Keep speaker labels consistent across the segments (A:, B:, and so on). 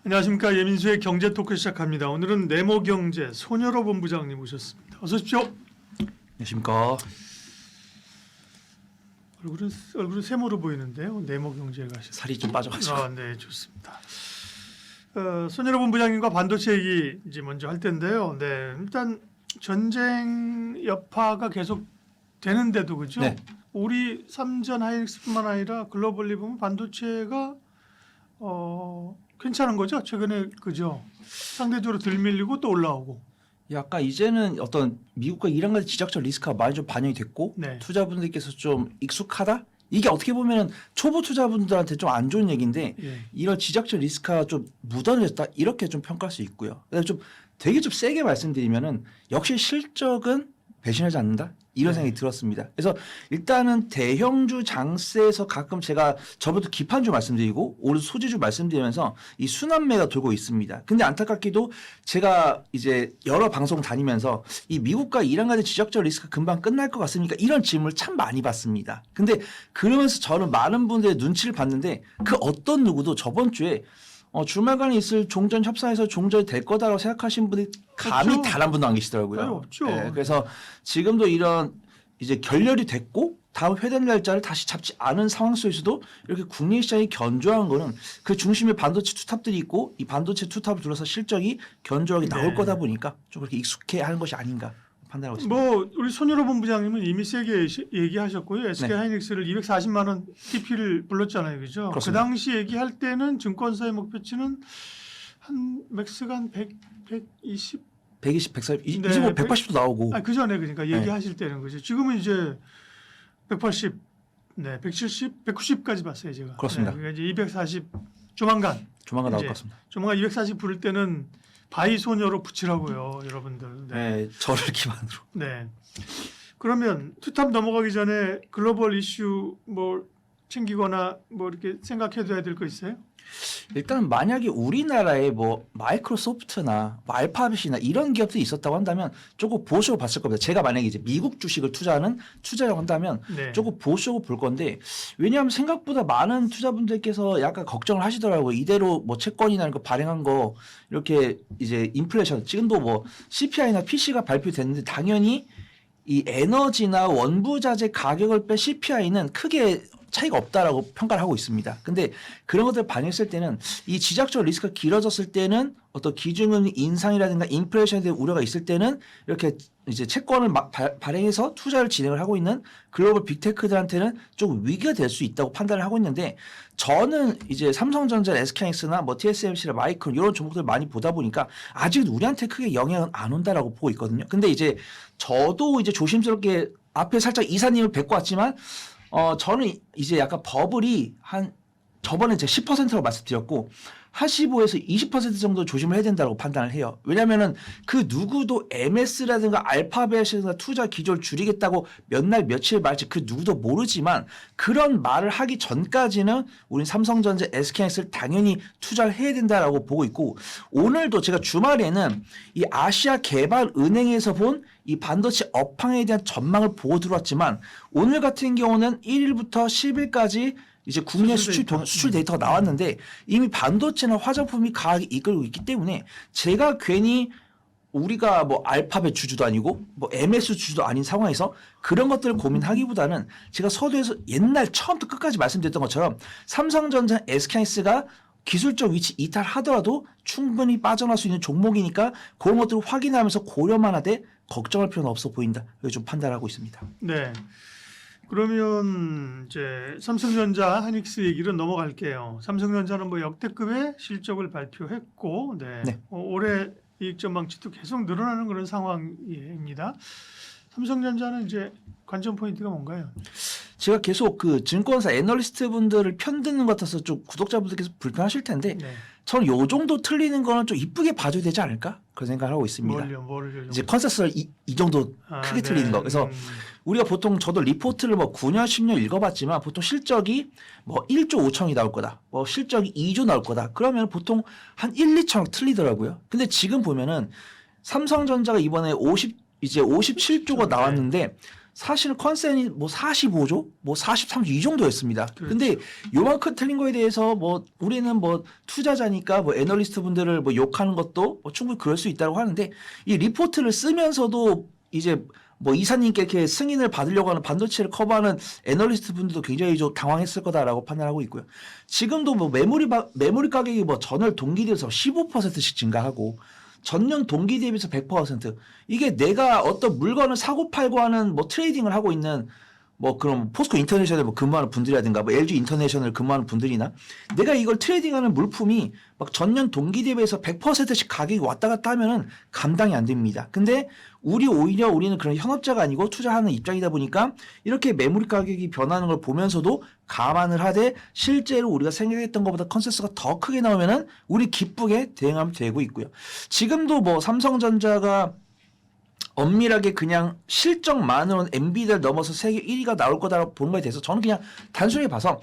A: 안녕하십니까. 예민수의 경제 토크 시작합니다. 오늘은 네모경제 손여로 본부장님 오셨습니다. 어서 오십시오.
B: 안녕하십니까.
A: 얼굴은 세모로 보이는데요. 네모경제가
B: 살이 좀 빠져가지고.
A: 네, 좋습니다. 손여로 본부장님과 반도체 얘기 이제 먼저 할 텐데요. 네, 일단 전쟁 여파가 계속 되는데도 그죠?
B: 네.
A: 우리 삼전 하이닉스뿐만 아니라 글로벌리 보면 반도체가 괜찮은 거죠? 최근에 그죠? 상대적으로 덜 밀리고 또 올라오고.
B: 약간 이제는 어떤 미국과 이란 같은 지정적 리스크가 많이 좀 반영이 됐고
A: 네.
B: 투자분들께서 좀 익숙하다? 이게 어떻게 보면 초보 투자분들한테 좀 안 좋은 얘기인데
A: 예.
B: 이런 지정적 리스크가 좀 묻어졌다 이렇게 좀 평가할 수 있고요. 그래서 좀 되게 좀 세게 말씀드리면은 역시 실적은 배신하지 않는다 이런 생각이 들었습니다. 그래서 일단은 대형주 장세에서 가끔 제가 저번부터 기판주 말씀드리고 오늘 소지주 말씀드리면서 이 순환매가 돌고 있습니다. 근데 안타깝게도 제가 이제 여러 방송 다니면서 이 미국과 이란 간의 지정적 리스크 금방 끝날 것 같습니까? 이런 질문을 참 많이 받습니다. 근데 그러면서 저는 많은 분들의 눈치를 봤는데 그 어떤 누구도 저번 주에 주말간에 있을 종전 협상에서 종전이 될 거다라고 생각하시는 분이 감히
A: 없죠.
B: 단 한 분도 안 계시더라고요.
A: 없죠.
B: 네, 그래서 지금도 이런 이제 결렬이 됐고 다음 회담 날짜를 다시 잡지 않은 상황 속에서도 이렇게 국내 시장이 견조한 거는 그 중심에 반도체 투탑들이 있고 이 반도체 투탑을 둘러서 실적이 견조하게 나올
A: 네.
B: 거다 보니까 좀 그렇게 익숙해하는 것이 아닌가 판단하고 있습니다.
A: 뭐 우리 손여로 본부장님은 이미 세게 얘기하셨고요. SK 하이닉스를 240만 원 TP를 불렀잖아요, 그죠?
B: 그렇습니다.
A: 그 당시 얘기할 때는 증권사의 목표치는 한 맥스가 한 120.
B: 120, 140,
A: 네,
B: 이제 뭐 180도 나오고.
A: 그 전에 그러니까 얘기하실 때는 그죠. 지금은 이제 180, 네, 170, 190까지 봤어요, 제가.
B: 그렇습니다.
A: 네, 그러니까 이제 240 조만간
B: 조만간 나올
A: 이제
B: 것 같습니다.
A: 조만간 240 부를 때는 바이 소녀로 붙이라고요, 여러분들.
B: 네, 저를 기반으로.
A: 네. 그러면 투탑 넘어가기 전에 글로벌 이슈 뭐 챙기거나 뭐 이렇게 생각해둬야 될 거 있어요?
B: 일단 만약에 우리나라에 뭐 마이크로소프트나 뭐 알파벳이나 이런 기업들이 있었다고 한다면 조금 보수적으로 봤을 겁니다. 제가 만약에 이제 미국 주식을 투자하는 투자라고 한다면
A: 네.
B: 조금 보수적으로 볼 건데 왜냐하면 생각보다 많은 투자분들께서 약간 걱정을 하시더라고요. 이대로 뭐 채권이나 이런 거 발행한 거 이렇게 이제 인플레이션 지금도 뭐 CPI나 PC가 발표됐는데 당연히 이 에너지나 원부자재 가격을 뺀 CPI는 크게 차이가 없다라고 평가를 하고 있습니다. 근데 그런 것들을 반영했을 때는 이 지정적 리스크가 길어졌을 때는 어떤 기준금리 인상이라든가 인플레이션에 대한 우려가 있을 때는 이렇게 이제 채권을 발행해서 투자를 진행을 하고 있는 글로벌 빅테크들한테는 좀 위기가 될 수 있다고 판단을 하고 있는데 저는 이제 삼성전자, SK하이닉스나 뭐 TSMC나 마이크론 이런 종목들 많이 보다 보니까 아직은 우리한테 크게 영향은 안 온다라고 보고 있거든요. 근데 이제 저도 이제 조심스럽게 앞에 살짝 이사님을 뵙고 왔지만 저는 이제 약간 버블이 한 저번에 제가 10%라고 말씀드렸고 한 15에서 20% 정도 조심을 해야 된다고 판단을 해요. 왜냐면은 그 누구도 MS라든가 알파벳이라든가 투자 기조를 줄이겠다고 몇 날 며칠 말지 그 누구도 모르지만 그런 말을 하기 전까지는 우린 삼성전자, SK하이닉스를 당연히 투자를 해야 된다라고 보고 있고 오늘도 제가 주말에는 이 아시아개발은행에서 본 이 반도체 업황에 대한 전망을 보고 들어왔지만 오늘 같은 경우는 1일부터 10일까지 이제 국내 수출 데이터가 나왔는데 이미 반도체나 화장품이 강하게 이끌고 있기 때문에 제가 괜히 우리가 뭐 알파벳 주주도 아니고 뭐 MS 주주도 아닌 상황에서 그런 것들을 고민하기보다는 제가 서두에서 옛날 처음부터 끝까지 말씀드렸던 것처럼 삼성전자, SK하이닉스가 기술적 위치 이탈하더라도 충분히 빠져나갈 수 있는 종목이니까 그런 것들을 확인하면서 고려만 하되 걱정할 필요는 없어 보인다. 이렇게 좀 판단하고 있습니다.
A: 네. 그러면 이제 삼성전자, 하이닉스 얘기로 넘어갈게요. 삼성전자는 뭐 역대급의 실적을 발표했고, 네.
B: 네.
A: 올해 이익 전망치도 계속 늘어나는 그런 상황입니다. 삼성전자는 이제 관전 포인트가 뭔가요?
B: 제가 계속 그 증권사 애널리스트 분들을 편드는 것 같아서 좀 구독자분들께서 불편하실 텐데
A: 네.
B: 저는 요 정도 틀리는 거는 좀 이쁘게 봐줘야 되지 않을까? 그런 생각을 하고 있습니다.
A: 뭘요?
B: 이제 컨센서스를 이 정도 크게 틀리는 거. 그래서 우리가 보통 저도 리포트를 뭐 9년, 10년 읽어봤지만 보통 실적이 뭐 1조 5천이 나올 거다. 뭐 실적이 2조 나올 거다. 그러면 보통 한 1, 2천 틀리더라고요. 근데 지금 보면은 삼성전자가 이번에 이제 57조가 나왔는데 사실 컨센이 뭐 45조, 뭐 43조 이 정도였습니다.
A: 그렇죠.
B: 근데 요만큼 틀린 거에 대해서 뭐 우리는 뭐 투자자니까 뭐 애널리스트 분들을 뭐 욕하는 것도 뭐 충분히 그럴 수 있다고 하는데 이 리포트를 쓰면서도 이제 뭐 이사님께 이렇게 승인을 받으려고 하는 반도체를 커버하는 애널리스트 분들도 굉장히 좀 당황했을 거다라고 판단하고 있고요. 지금도 뭐 메모리 가격이 뭐 전월 동기 대비해서 15%씩 증가하고 전년 동기 대비해서 100% 이게 내가 어떤 물건을 사고 팔고 하는 뭐 트레이딩을 하고 있는 뭐 그럼 포스코 인터내셔널 뭐 근무하는 분들이라든가 뭐 LG 인터내셔널 근무하는 분들이나 내가 이걸 트레이딩하는 물품이 막 전년 동기 대비해서 100%씩 가격이 왔다 갔다 하면은 감당이 안 됩니다. 근데 오히려 우리는 그런 현업자가 아니고 투자하는 입장이다 보니까 이렇게 메모리 가격이 변하는 걸 보면서도 감안을 하되 실제로 우리가 생각했던 것보다 컨센서스가 더 크게 나오면은 우리 기쁘게 대응하면 되고 있고요. 지금도 뭐 삼성전자가 엄밀하게 그냥 실적만으로는 엔비디아를 넘어서 세계 1위가 나올 거다라고 보는 거에 대해서 저는 그냥 단순히 봐서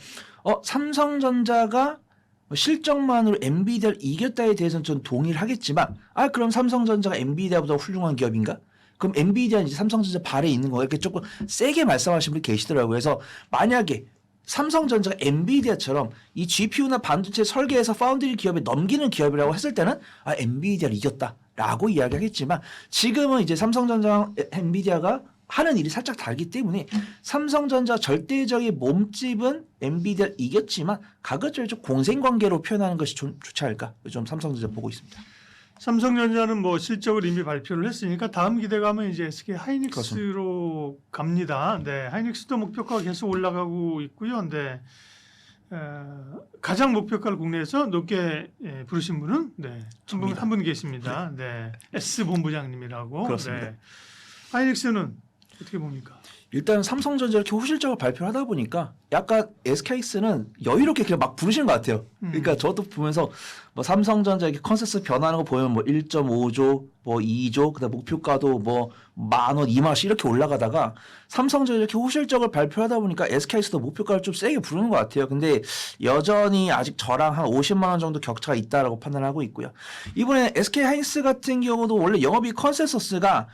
B: 삼성전자가 실적만으로 엔비디아를 이겼다에 대해서는 좀 동의를 하겠지만 그럼 삼성전자가 엔비디아보다 훌륭한 기업인가? 그럼 엔비디아는 이제 삼성전자 발에 있는 거예요. 이렇게 조금 세게 말씀하시는 분이 계시더라고요. 그래서 만약에 삼성전자가 엔비디아처럼 이 GPU나 반도체 설계에서 파운드리 기업에 넘기는 기업이라고 했을 때는 엔비디아를 이겼다라고 이야기하겠지만 지금은 이제 삼성전자랑 엔비디아가 하는 일이 살짝 다르기 때문에 삼성전자 절대적인 몸집은 엔비디아를 이겼지만 가급적이면 좀 공생관계로 표현하는 것이 좀 좋지 않을까 좀 삼성전자 보고 있습니다.
A: 삼성전자는 뭐 실적을 이미 발표를 했으니까 다음 기대감은 이제 SK 하이닉스로
B: 그렇습니다.
A: 갑니다. 네, 하이닉스도 목표가가 계속 올라가고 있고요. 네, 가장 목표가를 국내에서 높게 부르신 분은 한 분 계십니다. 네, S 본부장님이라고.
B: 그렇습니다.
A: 네. 하이닉스는 어떻게 봅니까?
B: 일단 삼성전자 이렇게 호실적으로 발표를 하다 보니까 약간 SK스는 여유롭게 그냥 막 부르시는 것 같아요. 그러니까 저도 보면서 뭐 삼성전자 이렇게 컨센서스 변하는 거 보면 뭐 1.5조, 뭐 2조, 그다음 목표가도 뭐 10,000원, 20,000원씩 이렇게 올라가다가 삼성전자 이렇게 호실적으로 발표하다 보니까 SK스도 목표가를 좀 세게 부르는 것 같아요. 근데 여전히 아직 저랑 한 50만 원 정도 격차가 있다라고 판단하고 있고요. 이번에 SK 하이닉스 같은 경우도 원래 영업이익 컨센서스가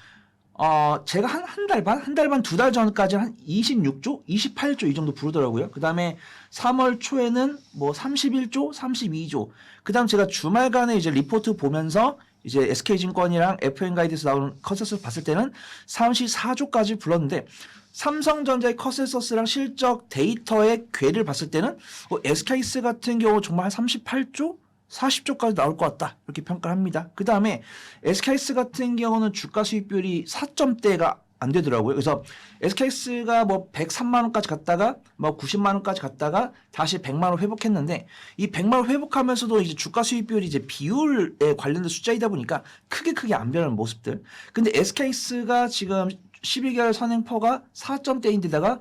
B: 제가 한 달 반, 2달 전까지 한 26조, 28조 이 정도 부르더라고요. 그 다음에 3월 초에는 뭐 31조, 32조. 그 다음 제가 주말간에 이제 리포트 보면서 이제 SK증권이랑 FN가이드에서 나오는 컨센서스 봤을 때는 34조까지 불렀는데 삼성전자의 컨센서스랑 실적 데이터의 궤를 봤을 때는 SK스 같은 경우 정말 한 38조? 40조까지 나올 것 같다 이렇게 평가를 합니다. 그 다음에 SKS 같은 경우는 주가 수익률이 4점대가 안 되더라고요. 그래서 SKS가 뭐 103만 원까지 갔다가 뭐 90만 원까지 갔다가 다시 100만 원 회복했는데 이 100만 원 회복하면서도 이제 주가 수익률이 이제 비율에 관련된 숫자이다 보니까 크게 안 변하는 모습들. 근데 SKS가 지금 12개월 선행퍼가 4점대인데다가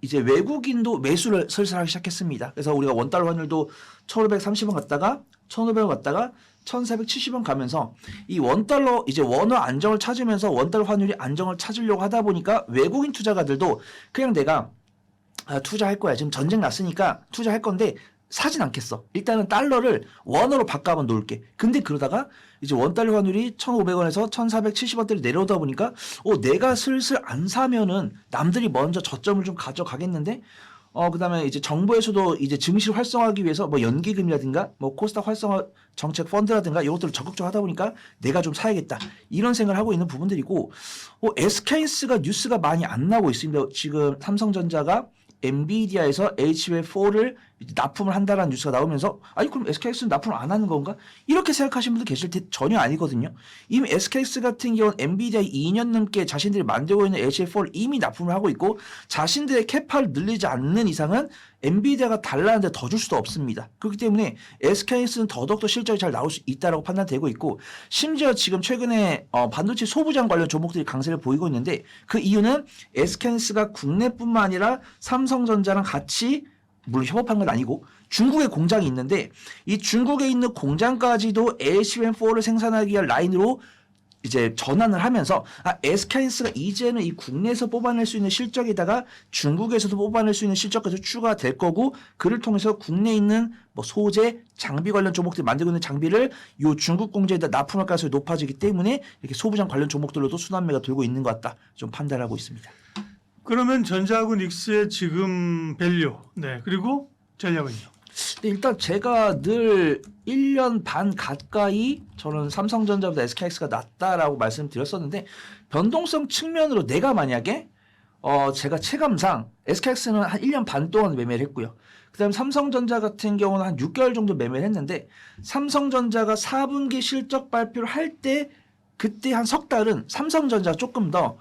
B: 이제 외국인도 매수를 슬슬 하기 시작했습니다. 그래서 우리가 원달러 환율도 1,530원 갔다가 1,500원 갔다가 1,470원 가면서 이 원달러 이제 원화 안정을 찾으면서 원달러 환율이 안정을 찾으려고 하다 보니까 외국인 투자가들도 그냥 내가 투자할 거야. 지금 전쟁 났으니까 투자할 건데 사진 않겠어. 일단은 달러를 원으로 바꿔 한번 놓을게. 근데 그러다가 이제 원달러 환율이 1,500원에서 1,470원대로 내려오다 보니까 내가 슬슬 안 사면은 남들이 먼저 저점을 좀 가져가겠는데 그다음에 이제 정부에서도 이제 증시를 활성화하기 위해서 뭐 연기금이라든가 뭐 코스닥 활성화 정책 펀드라든가 이것들을 적극적으로 하다 보니까 내가 좀 사야겠다. 이런 생각을 하고 있는 부분들이고 SK스가 뉴스가 많이 안 나오고 있습니다. 지금 삼성전자가 엔비디아에서 HBM4를 납품을 한다라는 뉴스가 나오면서 그럼 SKS는 납품을 안 하는 건가? 이렇게 생각하시는 분들 계실 때 전혀 아니거든요. 이미 SKS 같은 경우는 엔비디아 2년 넘게 자신들이 만들고 있는 HBM4를 이미 납품을 하고 있고 자신들의 캐파를 늘리지 않는 이상은 엔비디아가 달라는데 더 줄 수도 없습니다. 그렇기 때문에 SKS는 더더욱더 실적이 잘 나올 수 있다고 판단되고 있고 심지어 지금 최근에 반도체 소부장 관련 종목들이 강세를 보이고 있는데 그 이유는 SKS가 국내뿐만 아니라 삼성전자랑 같이 물론 협업한 건 아니고 중국에 공장이 있는데 이 중국에 있는 공장까지도 HBM4를 생산하기 위한 라인으로 이제 전환을 하면서 SK스가 이제는 이 국내에서 뽑아낼 수 있는 실적에다가 중국에서도 뽑아낼 수 있는 실적까지 추가될 거고 그를 통해서 국내에 있는 뭐 소재, 장비 관련 종목들 만들고 있는 장비를 요 중국 공장에다 납품할 가능성이 높아지기 때문에 이렇게 소부장 관련 종목들로도 순환매가 돌고 있는 것 같다 좀 판단하고 있습니다.
A: 그러면 전자하고 닉스의 지금 밸류, 네, 그리고 전략은요?
B: 근데 일단 제가 늘 1년 반 가까이 저는 삼성전자보다 SKX가 낫다라고 말씀드렸었는데 변동성 측면으로 내가 만약에 제가 체감상 SKX는 한 1년 반 동안 매매를 했고요. 그다음 삼성전자 같은 경우는 한 6개월 정도 매매를 했는데 삼성전자가 4분기 실적 발표를 할 때 그때 한 석 달은 삼성전자가 조금 더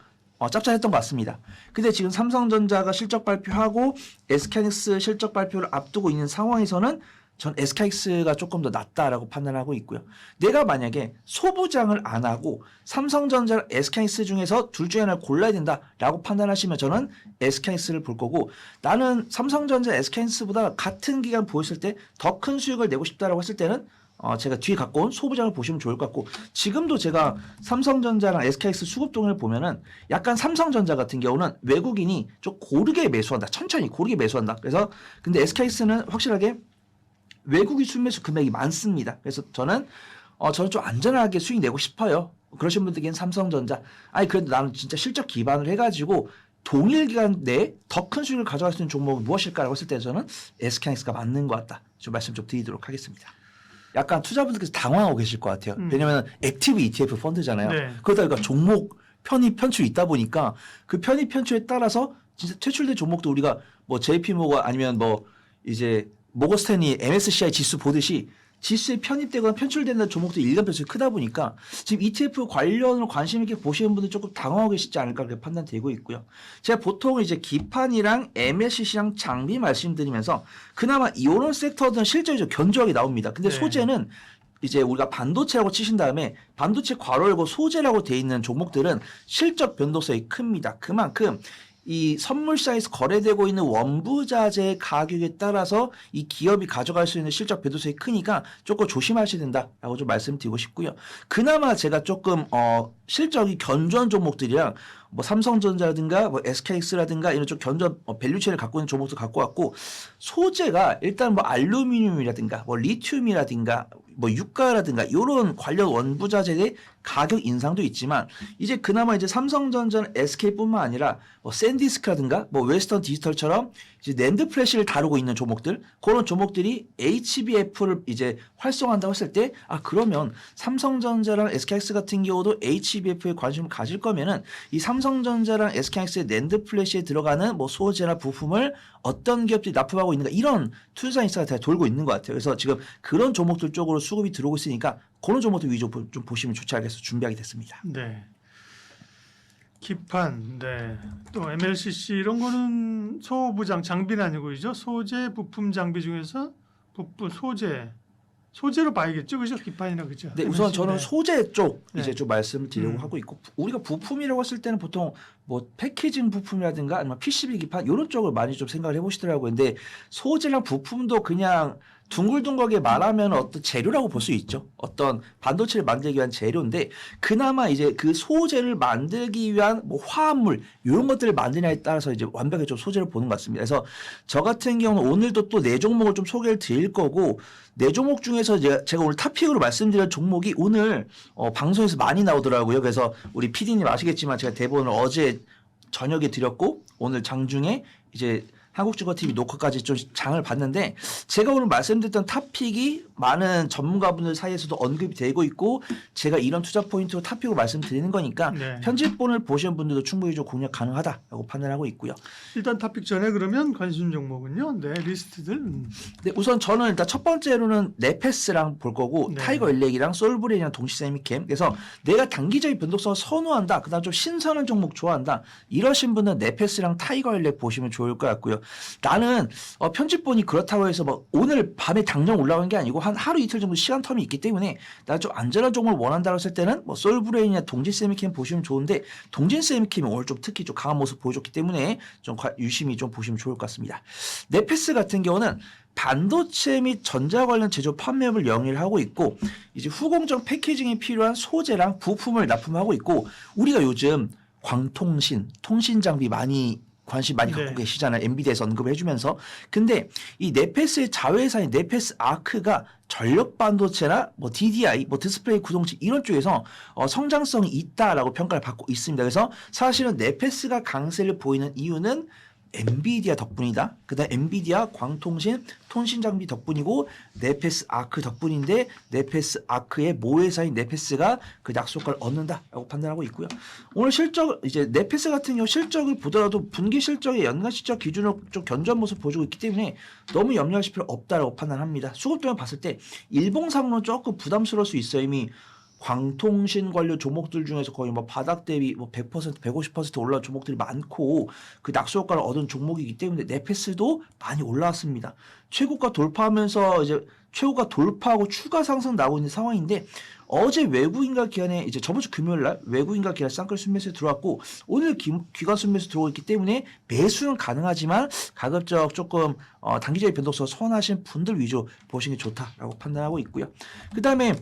B: 짭짤했던 것 같습니다. 근데 지금 삼성전자가 실적 발표하고 SKX 실적 발표를 앞두고 있는 상황에서는 전 SKX가 조금 더 낫다라고 판단하고 있고요. 내가 만약에 소부장을 안 하고 삼성전자랑 SKX 중에서 둘 중에 하나를 골라야 된다라고 판단하시면 저는 SKX를 볼 거고 나는 삼성전자 SKX보다 같은 기간 보였을 때 더 큰 수익을 내고 싶다라고 했을 때는 제가 뒤에 갖고 온 소부장을 보시면 좋을 것 같고 지금도 제가 삼성전자랑 SKX 수급 동향을 보면은 약간 삼성전자 같은 경우는 외국인이 좀 고르게 매수한다. 천천히 고르게 매수한다. 그래서 근데 SKX는 확실하게 외국인 순매수 금액이 많습니다. 그래서 저는 좀 안전하게 수익 내고 싶어요. 그러신 분들께는 삼성전자. 아니 그래도 나는 진짜 실적 기반을 해가지고 동일 기간 내에 더 큰 수익을 가져갈 수 있는 종목은 무엇일까라고 했을 때 저는 SKX가 맞는 것 같다. 좀 말씀 좀 드리도록 하겠습니다. 약간 투자분들께서 당황하고 계실 것 같아요. 왜냐면 액티브 ETF 펀드잖아요.
A: 네.
B: 그러다 보니까 종목 편입 편출이 있다 보니까 그 편입 편출에 따라서 진짜 퇴출된 종목도 우리가 뭐 JP모가 아니면 뭐 이제 모거스탠리 MSCI 지수 보듯이 지수에 편입되거나 편출되는 종목도 일간 변수가 크다 보니까 지금 ETF 관련으로 관심 있게 보시는 분들 조금 당황하고 계시지 않을까 그렇게 판단되고 있고요. 제가 보통 이제 기판이랑 MLCC랑 장비 말씀드리면서 그나마 이런 섹터들은 실적이 좀 견조하게 나옵니다. 근데
A: 네.
B: 소재는 이제 우리가 반도체라고 치신 다음에 반도체 괄호 열고 소재라고 돼 있는 종목들은 실적 변동성이 큽니다. 그만큼 이 선물사에서 거래되고 있는 원부자재 가격에 따라서 이 기업이 가져갈 수 있는 실적 변동성이 크니까 조금 조심하셔야 된다라고 좀 말씀드리고 싶고요. 그나마 제가 조금 실적이 견조한 종목들이랑 뭐 삼성전자라든가 뭐 SKX라든가 이런 좀 견조한 밸류체를 갖고 있는 종목도 갖고 왔고 소재가 일단 뭐 알루미늄이라든가 뭐 리튬이라든가 뭐 유가라든가 이런 관련 원부자재의 가격 인상도 있지만 이제 그나마 이제 삼성전자는 SK뿐만 아니라 뭐 샌디스크라든가 뭐 웨스턴 디지털처럼 이제 낸드 플래시를 다루고 있는 종목들 그런 종목들이 HBF를 이제 활성화한다고 했을 때 그러면 삼성전자랑 SKX 같은 경우도 HBF에 관심을 가질 거면은 이 삼성전자랑 SKX의 낸드 플래시에 들어가는 뭐 소재나 부품을 어떤 기업들이 납품하고 있는가 이런 투자 인사가 다 돌고 있는 것 같아요. 그래서 지금 그런 종목들 쪽으로 수급이 들어오고 있으니까 그런 종목들 위주로 좀 보시면 좋지 않겠어 준비하게 됐습니다.
A: 네. 기판, 네. 또 MLCC 이런 거는 소부장 장비는 아니고요. 소재, 부품, 장비 중에서 부품, 소재로 봐야겠죠, 그죠? 기판이나 그죠?
B: 네, 우선 저는 소재 쪽
A: 네.
B: 이제 좀 말씀을 드리려고 하고 있고 우리가 부품이라고 했을 때는 보통 뭐 패키징 부품이라든가 아니면 PCB 기판 이런 쪽을 많이 좀 생각을 해보시더라고요. 근데 소재랑 부품도 그냥 둥글둥글하게 말하면 어떤 재료라고 볼 수 있죠. 어떤 반도체를 만들기 위한 재료인데 그나마 이제 그 소재를 만들기 위한 뭐 화합물 이런 것들을 만드냐에 따라서 이제 완벽하게 좀 소재를 보는 것 같습니다. 그래서 저 같은 경우는 오늘도 또 네 종목을 좀 소개를 드릴 거고 네 종목 중에서 제가 오늘 탑픽으로 말씀드린 종목이 오늘 방송에서 많이 나오더라고요. 그래서 우리 PD님 아시겠지만 제가 대본을 어제 저녁에 드렸고 오늘 장중에 이제 한국증권TV 녹화까지 좀 장을 봤는데 제가 오늘 말씀드렸던 탑픽이 많은 전문가분들 사이에서도 언급이 되고 있고 제가 이런 투자 포인트로 탑픽으로 말씀드리는 거니까
A: 네.
B: 편집본을 보시는 분들도 충분히 좀 공략 가능하다라고 판단하고 있고요.
A: 일단 탑픽 전에 그러면 관심 종목은요. 네, 리스트들.
B: 네, 우선 저는 일단 첫 번째로는 네페스랑 볼 거고
A: 네.
B: 타이거 일렉이랑 솔브레이랑 동시세미캠 그래서 내가 단기적인 변동성을 선호한다 그다음 좀 신선한 종목 좋아한다 이러신 분은 네페스랑 타이거 일렉 보시면 좋을 것 같고요. 나는 편집본이 그렇다고 해서 뭐 오늘 밤에 당장 올라오는 게 아니고 한 하루 이틀 정도 시간 텀이 있기 때문에 나 좀 안전한 종목을 원한다고 했을 때는 뭐 솔브레인이나 동진세미캠 보시면 좋은데 동진세미캠이 오늘 좀 특히 좀 강한 모습 보여줬기 때문에 좀 유심히 좀 보시면 좋을 것 같습니다. 네페스 같은 경우는 반도체 및 전자 관련 제조 판매업을 영위를 하고 있고 이제 후공정 패키징이 필요한 소재랑 부품을 납품하고 있고 우리가 요즘 광통신, 통신 장비 많이 관심 많이 갖고
A: 네.
B: 계시잖아요. 엔비디아에서 언급을 해주면서. 근데 이 네페스의 자회사인 네페스 아크가 전력 반도체나 뭐 DDI, 뭐 디스플레이 구동체 이런 쪽에서 성장성이 있다라고 평가를 받고 있습니다. 그래서 사실은 네페스가 강세를 보이는 이유는 엔비디아 덕분이다. 그다음 엔비디아 광통신 통신 장비 덕분이고 네페스 아크 덕분인데 네페스 아크의 모회사인 네페스가 그 약속을 얻는다라고 판단하고 있고요. 오늘 실적 이제 네페스 같은 경우 실적을 보더라도 분기 실적의 연간 실적 기준으로 좀 견조한 모습 보여주고 있기 때문에 너무 염려하실 필요 없다라고 판단합니다. 수급동을 봤을 때 일봉상으로는 조금 부담스러울 수 있어요. 이미 광통신 관련 종목들 중에서 거의 뭐 바닥 대비 뭐 100%, 150% 올라온 종목들이 많고 그 낙수 효과를 얻은 종목이기 때문에 네페스도 많이 올라왔습니다. 최고가 돌파하면서 이제 최고가 돌파하고 추가 상승 나오고 있는 상황인데 어제 외국인과 기관에 이제 저번 주 금요일 날 외국인과 기관 쌍끌 순매수 들어왔고 오늘 기관 순매수 들어오고 있기 때문에 매수는 가능하지만 가급적 조금 단기적인 변동성 선호하시는 분들 위주 보시는 게 좋다라고 판단하고 있고요. 그 다음에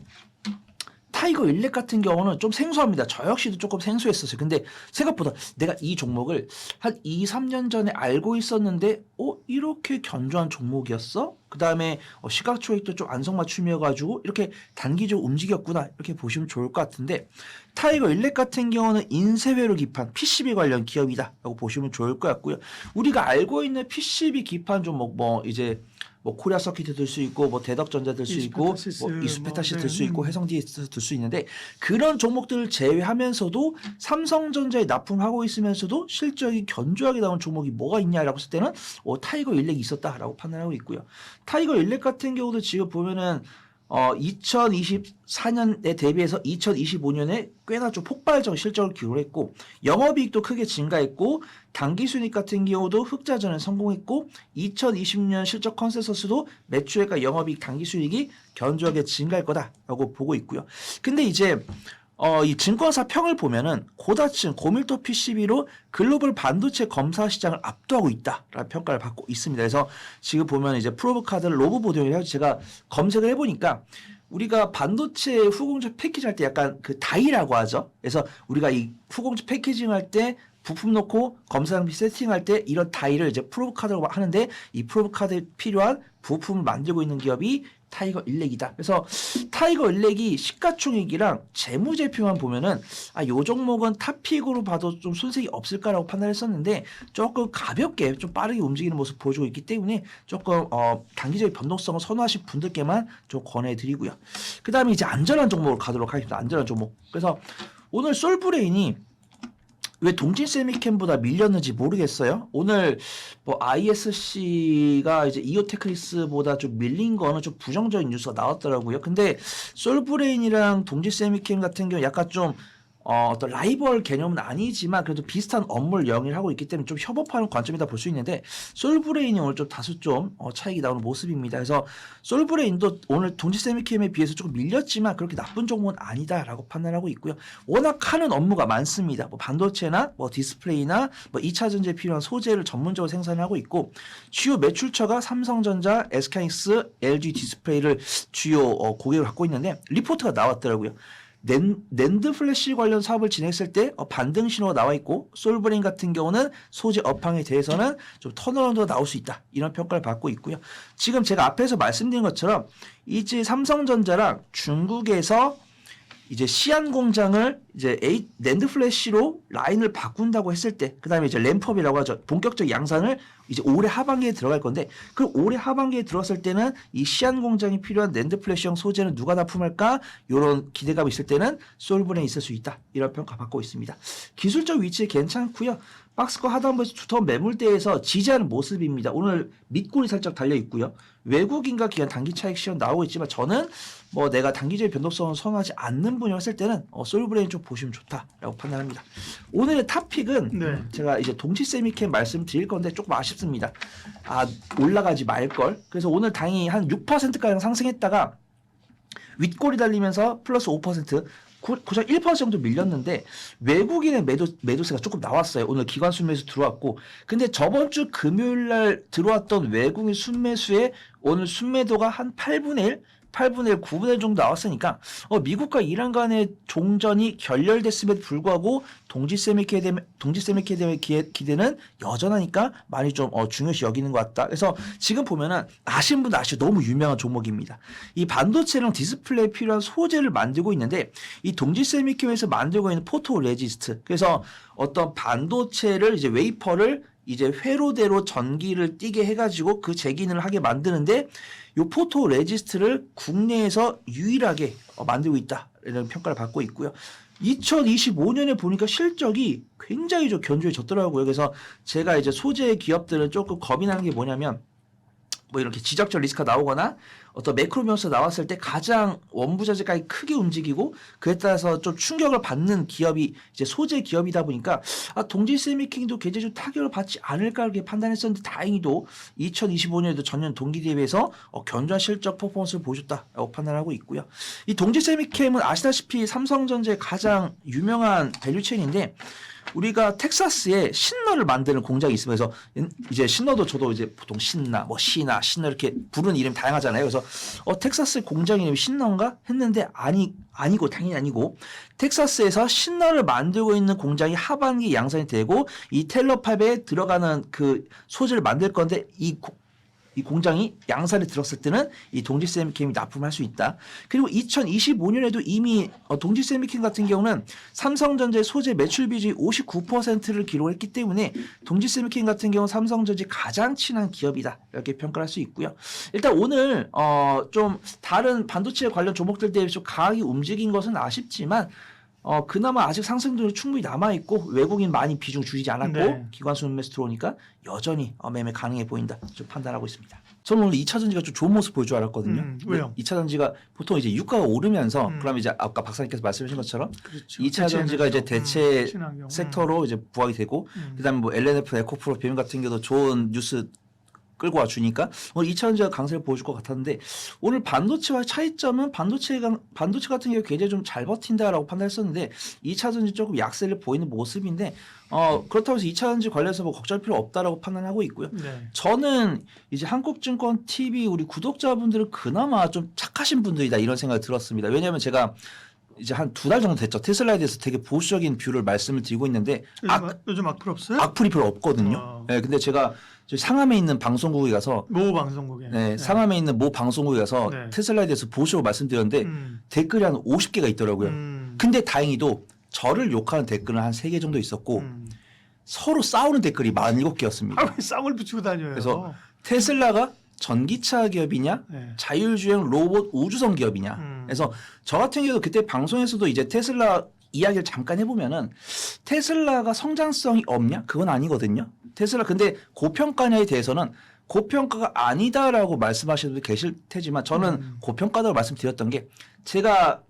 B: 타이거 일렉 같은 경우는 좀 생소합니다. 저 역시도 조금 생소했었어요. 근데 생각보다 내가 이 종목을 한 2, 3년 전에 알고 있었는데 이렇게 견조한 종목이었어? 그 다음에 시가총액도 좀 안성맞춤이어가지고 이렇게 단기적으로 움직였구나 이렇게 보시면 좋을 것 같은데 타이거 일렉 같은 경우는 인쇄회로 기판 PCB 관련 기업이다 라고 보시면 좋을 것 같고요. 우리가 알고 있는 PCB 기판 종목 뭐 이제 뭐 코리아 서킷 들 수 있고 뭐 대덕전자 들 수 있고 뭐 이스페타시스 들 수 있고 해성DS 들 수 있는데 그런 종목들을 제외하면서도 삼성전자에 납품하고 있으면서도 실적이 견조하게 나온 종목이 뭐가 있냐라고 했을 때는 타이거 일렉이 있었다라고 판단하고 있고요. 타이거 일렉 같은 경우도 지금 보면은 2024년에 대비해서 2025년에 꽤나 좀 폭발적 실적을 기록했고 영업이익도 크게 증가했고 당기순이익 같은 경우도 흑자전에 성공했고 2020년 실적 컨센서스도 매출액과 영업이익 당기순이익이 견조하게 증가할 거다라고 보고 있고요. 근데 이제 이 증권사 평을 보면은 고다층 고밀도 PCB로 글로벌 반도체 검사 시장을 압도하고 있다라는 평가를 받고 있습니다. 그래서 지금 보면 이제 프로브카드를 로브 보도를 해서 제가 검색을 해보니까 우리가 반도체 후공정 패키징 할 때 약간 그 다이라고 하죠. 그래서 우리가 이 후공정 패키징 할 때 부품 넣고 검사 장비 세팅할 때 이런 다이를 이제 프로브카드라고 하는데 이 프로브카드에 필요한 부품을 만들고 있는 기업이 타이거 일렉이다. 그래서 타이거 일렉이 시가총액이랑 재무제표만 보면은 요 종목은 탑픽으로 봐도 좀 손색이 없을까라고 판단했었는데 조금 가볍게 좀 빠르게 움직이는 모습 보여주고 있기 때문에 조금 단기적인 변동성을 선호하신 분들께만 좀 권해드리고요. 그 다음에 이제 안전한 종목으로 가도록 하겠습니다. 안전한 종목. 그래서 오늘 솔브레인이 왜 동진세미캠보다 밀렸는지 모르겠어요. 오늘 뭐 ISC가 이제 이오테크리스보다 좀 밀린 거는 좀 부정적인 뉴스가 나왔더라고요. 근데 솔브레인이랑 동진세미캠 같은 경우 약간 좀 어떤 라이벌 개념은 아니지만 그래도 비슷한 업무를 영위를 하고 있기 때문에 좀 협업하는 관점이다 볼 수 있는데 솔브레인이 오늘 좀 다소 좀 차익이 나오는 모습입니다. 그래서 솔브레인도 오늘 동지세미캠에 비해서 조금 밀렸지만 그렇게 나쁜 종목은 아니다라고 판단하고 있고요. 워낙 하는 업무가 많습니다. 뭐 반도체나 뭐 디스플레이나 뭐 2차 전지에 필요한 소재를 전문적으로 생산하고 있고 주요 매출처가 삼성전자, SK하이닉스, LG 디스플레이를 주요 고객을 갖고 있는데 리포트가 나왔더라고요. 낸드 플래시 관련 사업을 진행했을 때 반등 신호가 나와 있고 솔브레인 같은 경우는 소재 업황에 대해서는 좀 턴어라운드가 나올 수 있다 이런 평가를 받고 있고요. 지금 제가 앞에서 말씀드린 것처럼 이제 삼성전자랑 중국에서 이제 시안 공장을 이제 낸드 플래시로 라인을 바꾼다고 했을 때, 그 다음에 이제 램프업이라고 하죠. 본격적 양산을 이제 올해 하반기에 들어갈 건데, 그 올해 하반기에 들어갔을 때는 이 시안 공장이 필요한 낸드 플래시형 소재는 누가 납품할까? 이런 기대감이 있을 때는 솔브레인이 있을 수 있다. 이런 평가 받고 있습니다. 기술적 위치에 괜찮고요. 박스권 하단부에서 두터운 매물대에서 지지하는 모습입니다. 오늘 밑골이 살짝 달려 있고요. 외국인과 기관 단기 차익 시험 나오고 있지만 저는 뭐 내가 단기적인 변동성을 선호하지 않는 분이었을 때는 솔브레인 좀 보시면 좋다라고 판단합니다. 오늘의 탑픽은 제가 이제 동치세미캠 말씀드릴 건데 조금 아쉽습니다. 올라가지 말걸. 그래서 오늘 당이 한 6%가량 상승했다가 윗골이 달리면서 플러스 5% 9.1% 정도 밀렸는데 외국인의 매도세가 조금 나왔어요. 오늘 기관 순매수 들어왔고 근데 저번 주 금요일 날 들어왔던 외국인 순매수에 오늘 순매도가 한 8분의 1, 8분의 1, 9분의 1 정도 나왔으니까 미국과 이란 간의 종전이 결렬됐음에도 불구하고 동지세미 캐dem의 기대는 여전하니까 많이 좀 중요시 여기는 것 같다. 그래서 지금 보면은 아시는 분들 아시죠? 너무 유명한 종목입니다. 이 반도체랑 디스플레이에 필요한 소재를 만들고 있는데 이 동지세미캠에서 만들고 있는 포토 레지스트. 그래서 어떤 반도체를 이제 웨이퍼를 이제 회로대로 전기를 띠게 해가지고 그 재기능을 하게 만드는데 이 포토 레지스트를 국내에서 유일하게 만들고 있다 이런 평가를 받고 있고요. 2025년에 보니까 실적이 굉장히 좀 견조해졌더라고요. 그래서 제가 이제 소재 기업들은 조금 겁이 나는 게 뭐냐면 뭐 이렇게 지적적 리스크가 나오거나 어떤 매크로 변수가 나왔을 때 가장 원부자재가격이 크게 움직이고 그에 따라서 좀 충격을 받는 기업이 이제 소재 기업이다 보니까 동지세미킹도 굉장히 좀 타격을 받지 않을까 이렇게 판단했었는데 다행히도 2025년에도 전년 동기 대비해서 견조한 실적 퍼포먼스를 보여줬다라고 판단하고 있고요. 이 동지세미캠은 아시다시피 삼성전자의 가장 유명한 밸류체인인데 우리가 텍사스에 신너를 만드는 공장이 있으면서 이제 신너도 저도 이제 보통 신나, 뭐 시나, 신너 이렇게 부르는 이름 다양하잖아요. 그래서 텍사스 공장 이름이 신너인가 했는데 아니고 당연히 아니고 텍사스에서 신너를 만들고 있는 공장이 하반기 양산이 되고 이 텔러팝에 들어가는 그 소재를 만들 건데 이 공장이 양산에 들었을 때는 이 동지세미캠이 납품할 수 있다. 그리고 2025년에도 이미 동지세미캠 같은 경우는 삼성전자의 소재 매출 비중이 59%를 기록했기 때문에 동지세미캠 같은 경우는 삼성전자의 가장 친한 기업이다. 이렇게 평가를 할 수 있고요. 일단 오늘 좀 다른 반도체 관련 종목들 대비 좀 강하게 움직인 것은 아쉽지만 그나마 아직 상승률이 충분히 남아있고 외국인 많이 비중 줄이지 않았고
A: 네.
B: 기관 순매수 들어오니까 여전히 매매 가능해 보인다. 좀 판단하고 있습니다. 저는 오늘 2차전지가 좀 좋은 모습 보일 줄 알았거든요.
A: 왜요?
B: 2차전지가 보통 이제 유가가 오르면서 그러면 이제 아까 박사님께서 말씀하신 것처럼
A: 그렇죠.
B: 2차전지가 이제 대체
A: 친환경.
B: 섹터로 이제 부각이 되고 그다음에 뭐 LNF, 에코프로, 비엠 같은 경우도 좋은 뉴스 끌고 와 주니까 오늘 2차전지가 강세를 보여줄 것 같았는데 오늘 반도체와 차이점은 반도체 같은 경우 굉장히 좀 잘 버틴다라고 판단했었는데 2차전지 조금 약세를 보이는 모습인데 그렇다고 해서 2차전지 관련해서 뭐 걱정할 필요 없다라고 판단하고 있고요.
A: 네.
B: 저는 이제 한국증권 TV 우리 구독자분들은 그나마 좀 착하신 분들이다 이런 생각이 들었습니다. 왜냐하면 제가 이제 한 2달 정도 됐죠. 테슬라에 대해서 되게 보수적인 뷰를 말씀을 드리고 있는데
A: 요즘 악플 없어요?
B: 악플이 별로 없거든요. 네, 근데 제가 저희 상암에 있는 방송국에 가서
A: 모 방송국에.
B: 네, 상암에 있는 모 방송국에 가서
A: 네.
B: 테슬라에 대해서 보수적으로 말씀드렸는데 댓글이 한 50개가 있더라고요. 근데 다행히도 저를 욕하는 댓글은 한 3개 정도 있었고 서로 싸우는 댓글이 47개였습니다.
A: 왜 쌍을 붙이고 다녀요?
B: 그래서 테슬라가 전기차 기업이냐
A: 네.
B: 자율주행 로봇 우주선 기업이냐 그래서 저 같은 경우도 그때 방송에서도 이제 테슬라 이야기를 잠깐 해보면은 테슬라가 성장성이 없냐? 그건 아니거든요. 테슬라 근데 고평가냐에 대해서는 고평가가 아니다라고 말씀하시는 분들 계실 테지만 저는 고평가다고 말씀드렸던 게 제가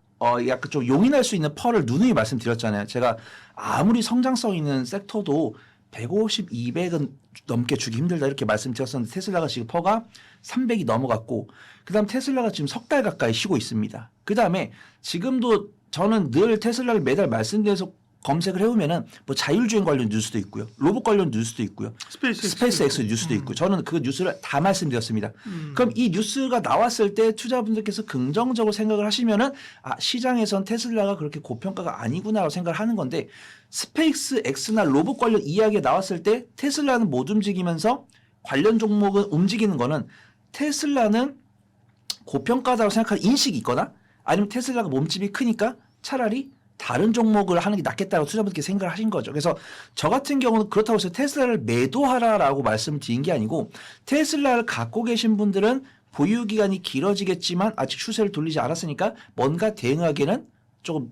B: 약간 좀 용인할 수 있는 펄을 누누이 말씀드렸잖아요. 제가 아무리 성장성 있는 섹터도 150, 200은 넘게 주기 힘들다 이렇게 말씀드렸었는데 테슬라가 지금 퍼가 300이 넘어갔고 그다음 테슬라가 지금 3달 가까이 쉬고 있습니다. 그다음에 지금도 저는 늘 테슬라를 매달 말씀드려서 검색을 해보면은 뭐 자율주행 관련 뉴스도 있고요, 로봇 관련 뉴스도 있고요, 스페이스X 뉴스도 있고 저는 그 뉴스를 다 말씀드렸습니다. 그럼 이 뉴스가 나왔을 때 투자분들께서 긍정적으로 생각을 하시면은 시장에선 테슬라가 그렇게 고평가가 아니구나라고 생각을 하는 건데 스페이스X나 로봇 관련 이야기가 나왔을 때 테슬라는 못 움직이면서 관련 종목은 움직이는 거는 테슬라는 고평가다고 생각하는 인식이 있거나 아니면 테슬라가 몸집이 크니까 차라리 다른 종목을 하는 게 낫겠다고 투자분들께 생각을 하신 거죠. 그래서 저 같은 경우는 그렇다고 해서 테슬라를 매도하라라고 말씀을 드린 게 아니고 테슬라를 갖고 계신 분들은 보유 기간이 길어지겠지만 아직 추세를 돌리지 않았으니까 뭔가 대응하기에는 조금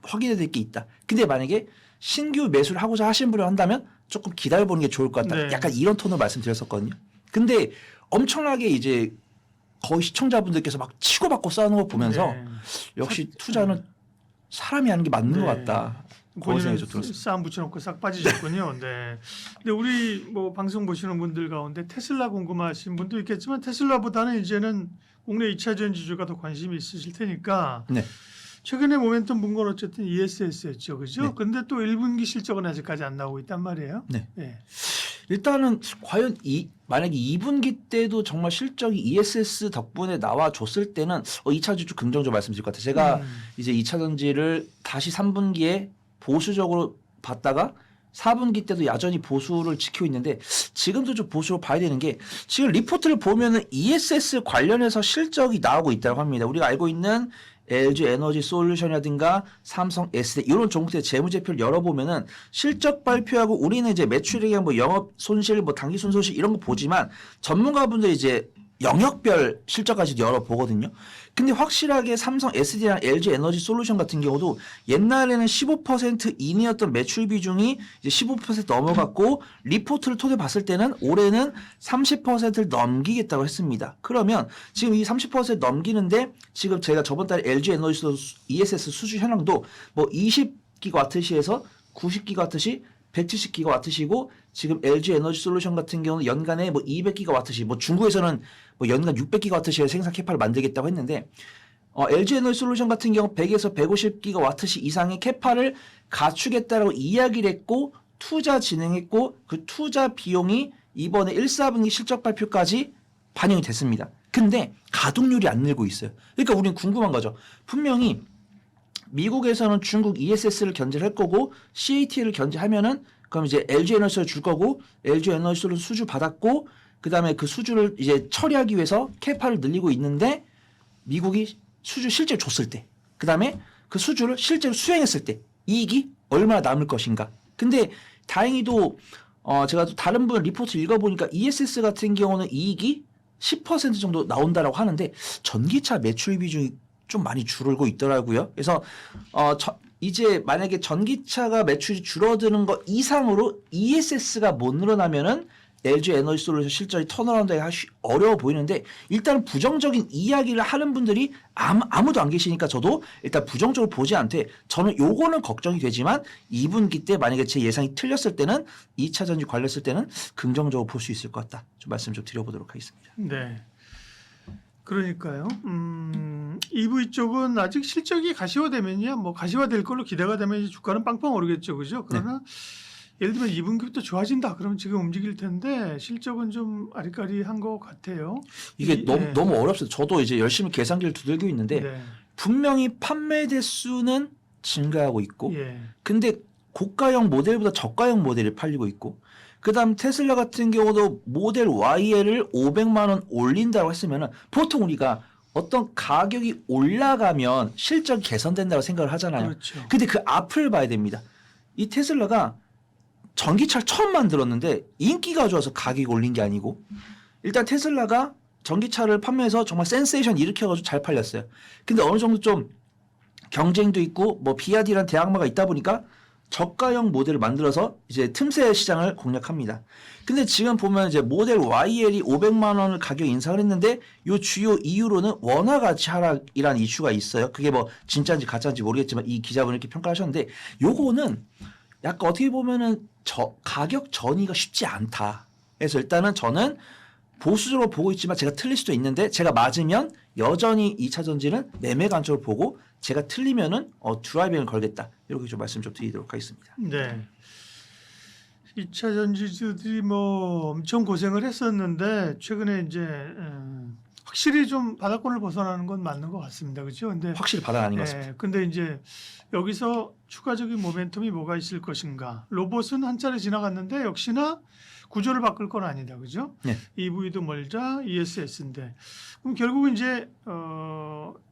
B: 확인해야 될 게 있다. 근데 만약에 신규 매수를 하고자 하신 분을 한다면 조금 기다려보는 게 좋을 것 같다.
A: 네.
B: 약간 이런 톤으로 말씀드렸었거든요. 근데 엄청나게 이제 거의 시청자분들께서 막 치고받고 싸우는 거 보면서
A: 네.
B: 역시 투자는 사람이 하는 게 맞는
A: 네.
B: 것 같다. 그런 생각이 좀 들었어요.
A: 싸움 붙여놓고 싹 빠지셨군요. 네. 근데 우리 뭐 방송 보시는 분들 가운데 테슬라 궁금하신 분도 있겠지만 테슬라보다는 이제는 국내 2차 전지주가 더 관심이 있으실 테니까
B: 네.
A: 최근에 모멘텀 본 건 어쨌든 ESS였죠, 그죠?
B: 네.
A: 근데 또 1분기 실적은 아직까지 안 나오고 있단 말이에요.
B: 네.
A: 네.
B: 일단은 과연 만약에 2분기 때도 정말 실적이 ESS 덕분에 나와줬을 때는 2차전지 좀 긍정적으로 말씀드릴 것 같아요. 제가 이제 2차전지를 다시 3분기에 보수적으로 봤다가 4분기 때도 여전히 보수를 지키고 있는데 지금도 좀 보수로 봐야 되는 게 지금 리포트를 보면은 ESS 관련해서 실적이 나오고 있다고 합니다. 우리가 알고 있는 LG 에너지 솔루션이라든가 삼성 SDI 이런 종목들의 재무제표를 열어보면은 실적 발표하고 우리는 이제 매출액이랑 뭐 영업 손실, 뭐 당기 순손실 이런 거 보지만 전문가분들이 이제 영역별 실적까지 열어보거든요. 근데 확실하게 삼성 SDI랑 LG 에너지 솔루션 같은 경우도 옛날에는 15% 이내였던 매출 비중이 이제 15% 넘어갔고 리포트를 토대 봤을 때는 올해는 30%를 넘기겠다고 했습니다. 그러면 지금 이 30% 넘기는데 지금 제가 저번 달에 LG 에너지 ESS 수주 현황도 뭐 20기가와트시에서 90기가와트시 170기가와트시고 지금 LG 에너지 솔루션 같은 경우는 연간에 뭐 200기가와트시, 뭐 중국에서는 뭐 연간 600기가와트시의 생산 캐파를 만들겠다고 했는데 LG 에너지 솔루션 같은 경우 100에서 150기가와트시 이상의 캐파를 갖추겠다라고 이야기를 했고 투자 진행했고 그 투자 비용이 이번에 1, 4분기 실적 발표까지 반영이 됐습니다. 근데 가동률이 안 늘고 있어요. 그러니까 우리는 궁금한 거죠. 분명히 미국에서는 중국 ESS를 견제를 할 거고 CATL을 견제하면은 그럼 이제 LG 에너지를 줄 거고 LG 에너지를 수주 받았고 그다음에 그 수주를 이제 처리하기 위해서 캐파를 늘리고 있는데 미국이 수주 실제로 줬을 때 그다음에 그 수주를 실제로 수행했을 때 이익이 얼마나 남을 것인가. 근데 다행히도 제가 또 다른 분 리포트 읽어보니까 ESS 같은 경우는 이익이 10% 정도 나온다라고 하는데 전기차 매출 비중이 좀 많이 줄고 있더라고요. 그래서 이제 만약에 전기차가 매출이 줄어드는 거 이상으로 ESS가 못 늘어나면은 LG 에너지 솔루션 실적이 턴어라운드가 어려워 보이는데 일단 부정적인 이야기를 하는 분들이 아무도 안 계시니까 저도 일단 부정적으로 보지 않되 저는 요거는 걱정이 되지만 2분기 때 만약에 제 예상이 틀렸을 때는 2차 전지 관련했을 때는 긍정적으로 볼 수 있을 것 같다. 좀 말씀 좀 드려보도록 하겠습니다.
A: 네. 그러니까요. EV 쪽은 아직 실적이 가시화되면요, 뭐 가시화될 걸로 기대가 되면 이제 주가는 빵빵 오르겠죠, 그죠? 그러나 예를 들면 2분기부터 좋아진다, 그러면 지금 움직일 텐데 실적은 좀 아리까리한 것 같아요.
B: 이게 너무 어렵습니다. 저도 이제 열심히 계산기를 두들기고 있는데
A: 네.
B: 분명히 판매 대수는 증가하고 있고,
A: 예.
B: 근데 고가형 모델보다 저가형 모델이 팔리고 있고, 그다음 테슬라 같은 경우도 모델 YL을 500만 원 올린다고 했으면은 보통 우리가 어떤 가격이 올라가면 실적이 개선된다고 생각을 하잖아요.
A: 그렇죠.
B: 근데 그 앞을 봐야 됩니다. 이 테슬라가 전기차를 처음 만들었는데 인기가 좋아서 가격이 올린 게 아니고 일단 테슬라가 전기차를 판매해서 정말 센세이션 일으켜가지고 잘 팔렸어요. 근데 어느 정도 좀 경쟁도 있고 뭐 비아디라는 대항마가 있다 보니까 저가형 모델을 만들어서 이제 틈새 시장을 공략합니다. 근데 지금 보면 이제 모델 YL이 500만 원을 가격 인상을 했는데 요 주요 이유로는 원화 가치 하락이라는 이슈가 있어요. 그게 뭐 진짜인지 가짜인지 모르겠지만 이 기자분이 이렇게 평가하셨는데 요거는 약간 어떻게 보면은 가격 전이가 쉽지 않다. 그래서 일단은 저는 보수적으로 보고 있지만 제가 틀릴 수도 있는데 제가 맞으면 여전히 2차 전지는 매매 관점으로 보고 제가 틀리면은 드라이빙을 걸겠다. 이렇게 좀 말씀 좀 드리도록 하겠습니다.
A: 네. 2차 전지주들이 뭐 엄청 고생을 했었는데 최근에 이제 확실히 좀 바닥권을 벗어나는 건 맞는 것 같습니다. 그렇죠? 근데
B: 확실히 바닥 아닌 것 같습니다.
A: 근데 이제 여기서 추가적인 모멘텀이 뭐가 있을 것인가? 로봇은 한 차례 지나갔는데 역시나 구조를 바꿀 건 아니다, 그죠?
B: 네.
A: EV도 멀자 ESS인데 그럼 결국은 이제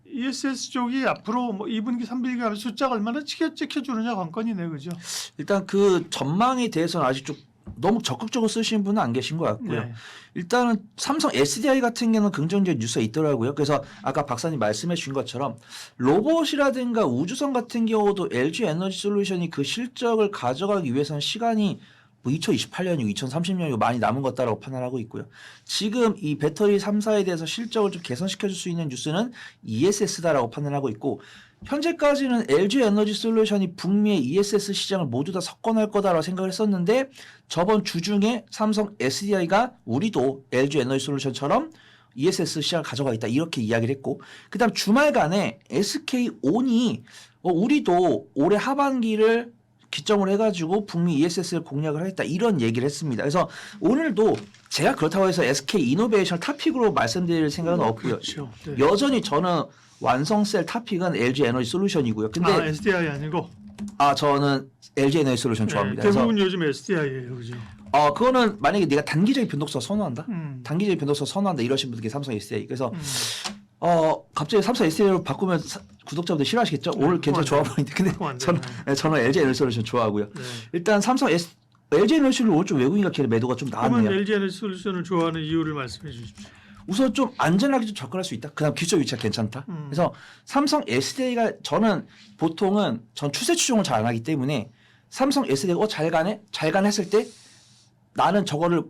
A: ESS 쪽이 앞으로 뭐 2분기, 3분기 하면 숫자가 얼마나 찍혀주느냐 관건이네, 그죠?
B: 일단 그 전망에 대해서는 아직 좀 너무 적극적으로 쓰시는 분은 안 계신 것 같고요.
A: 네.
B: 일단은 삼성 SDI 같은 경우는 긍정적 뉴스가 있더라고요. 그래서 아까 박사님 말씀해 주신 것처럼 로봇이라든가 우주선 같은 경우도 LG 에너지 솔루션이 그 실적을 가져가기 위해서는 시간이 뭐 2028년이고 2030년이고 많이 남은 것 같다라고 판단하고 있고요. 지금 이 배터리 3사에 대해서 실적을 좀 개선시켜 줄 수 있는 뉴스는 ESS다라고 판단하고 있고 현재까지는 LG 에너지 솔루션이 북미의 ESS 시장을 모두 다 석권할 거다라고 생각을 했었는데 저번 주 중에 삼성 SDI가 우리도 LG 에너지 솔루션처럼 ESS 시장을 가져가겠다 이렇게 이야기를 했고 그다음 주말간에 SK온이 우리도 올해 하반기를 기점을 해가지고 북미 ESS를 공략을 하겠다 이런 얘기를 했습니다. 그래서 오늘도 제가 그렇다고 해서 SK 이노베이션 탑픽으로 말씀드릴 생각은 없고요.
A: 그렇죠. 네.
B: 여전히 저는 완성셀 탑픽은 LG 에너지 솔루션이고요. 근데
A: SDI 아니고.
B: 저는 LG 에너지 솔루션 좋아합니다.
A: 네, 대부분 요즘 SDI예요, 그죠?
B: 그거는 만약에 네가 단기적인 변동성 선호한다, 단기적인 변동성 선호한다 이러신 분들께 삼성 SDI. 그래서 갑자기 삼성 SDI로 바꾸면 구독자분들 싫어하시겠죠? 오늘 굉장히 좋아 보이는데 근데 저는 LG 에너지 솔루션 좋아하고요.
A: 네.
B: 일단 LG 에너지 솔루션 오늘 좀 외국인과 기업 매도가 좀
A: 그러면
B: 나왔네요.
A: LG 에너지 솔루션을 좋아하는 이유를 말씀해 주십시오.
B: 우선 좀 안전하게 좀 접근할 수 있다. 그다음 기술 위치가 괜찮다. 그래서 삼성 SDI가 저는 보통은 전 추세 추종을 잘 안 하기 때문에 삼성 SDI가 잘 가네 했을 때 나는 저거를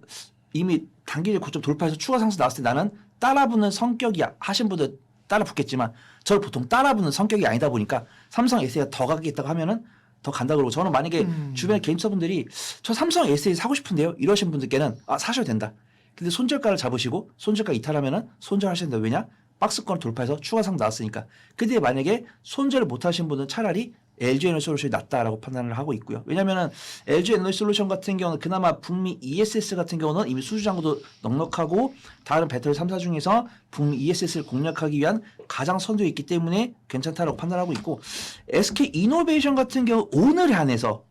B: 이미 단기적 고점 돌파해서 추가 상승 나왔을 때 나는 따라붙는 성격이 하신 분들 따라붙겠지만 저를 보통 따라붙는 성격이 아니다 보니까 삼성 SDI가 더 가겠다고 하면은 더 간다 그러고 저는 만약에 주변 개인사분들이 저 삼성 SDI 사고 싶은데요 이러신 분들께는 사셔도 된다. 근데 손절가를 잡으시고 손절가 이탈하면은 손절하셔야 된다. 왜냐? 박스권 돌파해서 추가 상승 나왔으니까. 근데 만약에 손절을 못 하신 분은 차라리 LG 에너지 솔루션이 낫다라고 판단을 하고 있고요. 왜냐면은 LG 에너지 솔루션 같은 경우는 그나마 북미 ESS 같은 경우는 이미 수주 잔고도 넉넉하고 다른 배터리 3사 중에서 북미 ESS를 공략하기 위한 가장 선두에 있기 때문에 괜찮다라고 판단하고 있고 SK 이노베이션 같은 경우 오늘에 한해서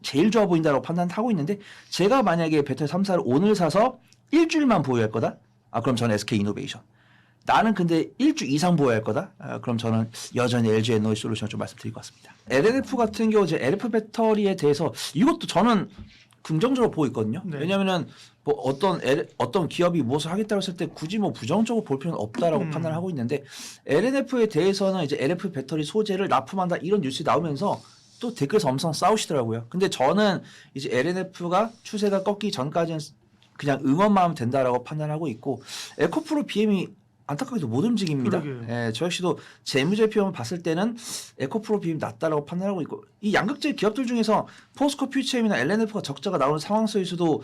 B: 제일 좋아 보인다고 판단하고 있는데 제가 만약에 배터리 3사를 오늘 사서 일주일만 보유할 거다? 그럼 저는 SK 이노베이션. 나는 근데 일주 이상 보유할 거다? 그럼 저는 여전히 LG 에너지 솔루션 좀 말씀드릴 것 같습니다. LNF 같은 경우 이제 LF 배터리에 대해서 이것도 저는 긍정적으로 보고 있거든요.
A: 네.
B: 왜냐하면은 뭐 어떤 기업이 무엇을 하겠다고 했을 때 굳이 뭐 부정적으로 볼 필요는 없다라고 판단을 하고 있는데 LNF에 대해서는 이제 LF 배터리 소재를 납품한다 이런 뉴스 나오면서 또 댓글에서 엄청 싸우시더라고요. 근데 저는 이제 LNF가 추세가 꺾기 전까지는 그냥 응원만 하면 된다라고 판단하고 있고 에코프로 BM이 안타깝게도 못 움직입니다. 예, 저 역시도 재무제표만 봤을 때는 에코프로 BM 낫다라고 판단하고 있고 이 양극재 기업들 중에서 포스코 퓨처엠이나 LNF가 적자가 나오는 상황 속에서도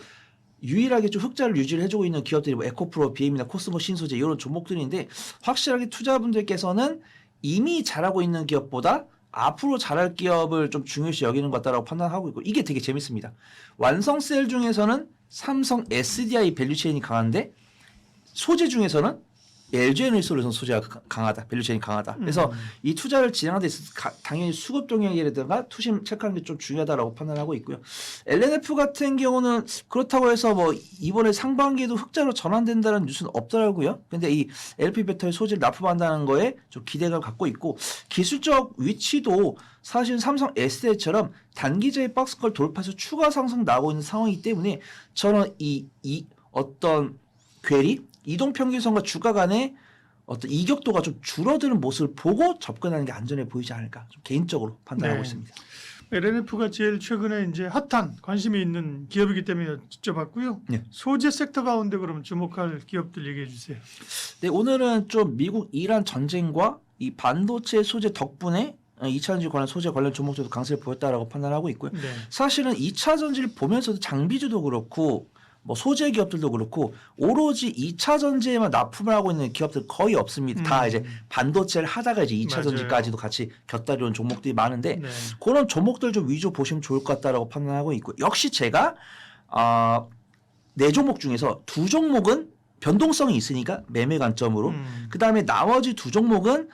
B: 유일하게 좀 흑자를 유지를 해주고 있는 기업들이 뭐 에코프로 BM이나 코스모 신소재 이런 종목들인데 확실하게 투자분들께서는 이미 잘하고 있는 기업보다 앞으로 잘할 기업을 좀 중요시 여기는 것 같다라고 판단하고 있고 이게 되게 재밌습니다. 완성셀 중에서는 삼성 SDI 밸류체인이 강한데 소재 중에서는 LG 에너지 솔루션 소재가 강하다. 밸류체인이 강하다. 그래서 이 투자를 진행하는 데 있어서 당연히 수급 동향이라든가 투심 체크하는 게 좀 중요하다라고 판단하고 있고요. LNF 같은 경우는 그렇다고 해서 뭐 이번에 상반기에도 흑자로 전환된다는 뉴스는 없더라고요. 근데 이 LP 배터리 소재를 납품한다는 거에 좀 기대감을 갖고 있고 기술적 위치도 사실 삼성 SDI처럼 단기적인 박스권 돌파해서 추가 상승 나오고 있는 상황이기 때문에 저는 이 어떤 괴리 이동평균선과 주가 간의 어떤 이격도가 좀 줄어드는 모습을 보고 접근하는 게 안전해 보이지 않을까 좀 개인적으로 판단하고 있습니다.
A: LNF가 제일 최근에 이제 핫한 관심이 있는 기업이기 때문에 여쭤봤고요.
B: 네.
A: 소재 섹터 가운데 그럼 주목할 기업들 얘기해 주세요.
B: 네, 오늘은 좀 미국 이란 전쟁과 이 반도체 소재 덕분에 2차 전지 관련 소재 관련 종목들도 강세를 보였다라고 판단하고 있고요.
A: 네.
B: 사실은 2차 전지를 보면서도 장비주도 그렇고 뭐 소재 기업들도 그렇고 오로지 2차 전지에만 납품을 하고 있는 기업들 거의 없습니다. 다 이제 반도체를 하다가 이제 2차
A: 맞아요.
B: 전지까지도 같이 곁다리 온 종목들이 많은데
A: 네.
B: 그런 종목들 좀 위주로 보시면 좋을 것 같다라고 판단하고 있고 역시 제가 4종목 중에서 2종목은 변동성이 있으니까 매매 관점으로 그다음에 나머지 2종목은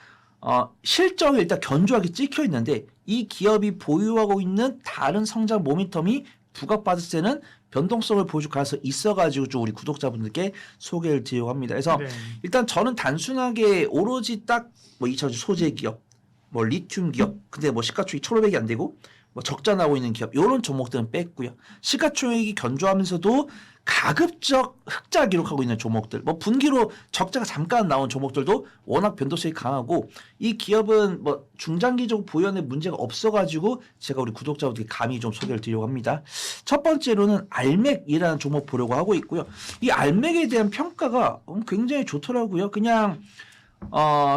B: 실적이 일단 견조하게 찍혀 있는데 이 기업이 보유하고 있는 다른 성장 모멘텀이 부각받을 때는 변동성을 보여줄 가능성이 있어가지고 좀 우리 구독자분들께 소개를 드리려고 합니다. 그래서
A: 네.
B: 일단 저는 단순하게 오로지 딱 뭐 2차 전지 소재 기업, 뭐 리튬 기업, 근데 뭐 시가총액이 1,500이 안 되고 뭐 적자 나고 있는 기업 이런 종목들은 뺐고요. 시가총액이 견조하면서도 가급적 흑자 기록하고 있는 종목들, 뭐 분기로 적자가 잠깐 나온 종목들도 워낙 변동성이 강하고 이 기업은 뭐 중장기적 보유하는 문제가 없어가지고 제가 우리 구독자분들께 감히 좀 소개를 드리려고 합니다. 첫 번째로는 알맥이라는 종목 보려고 하고 있고요. 이 알맥에 대한 평가가 굉장히 좋더라고요. 그냥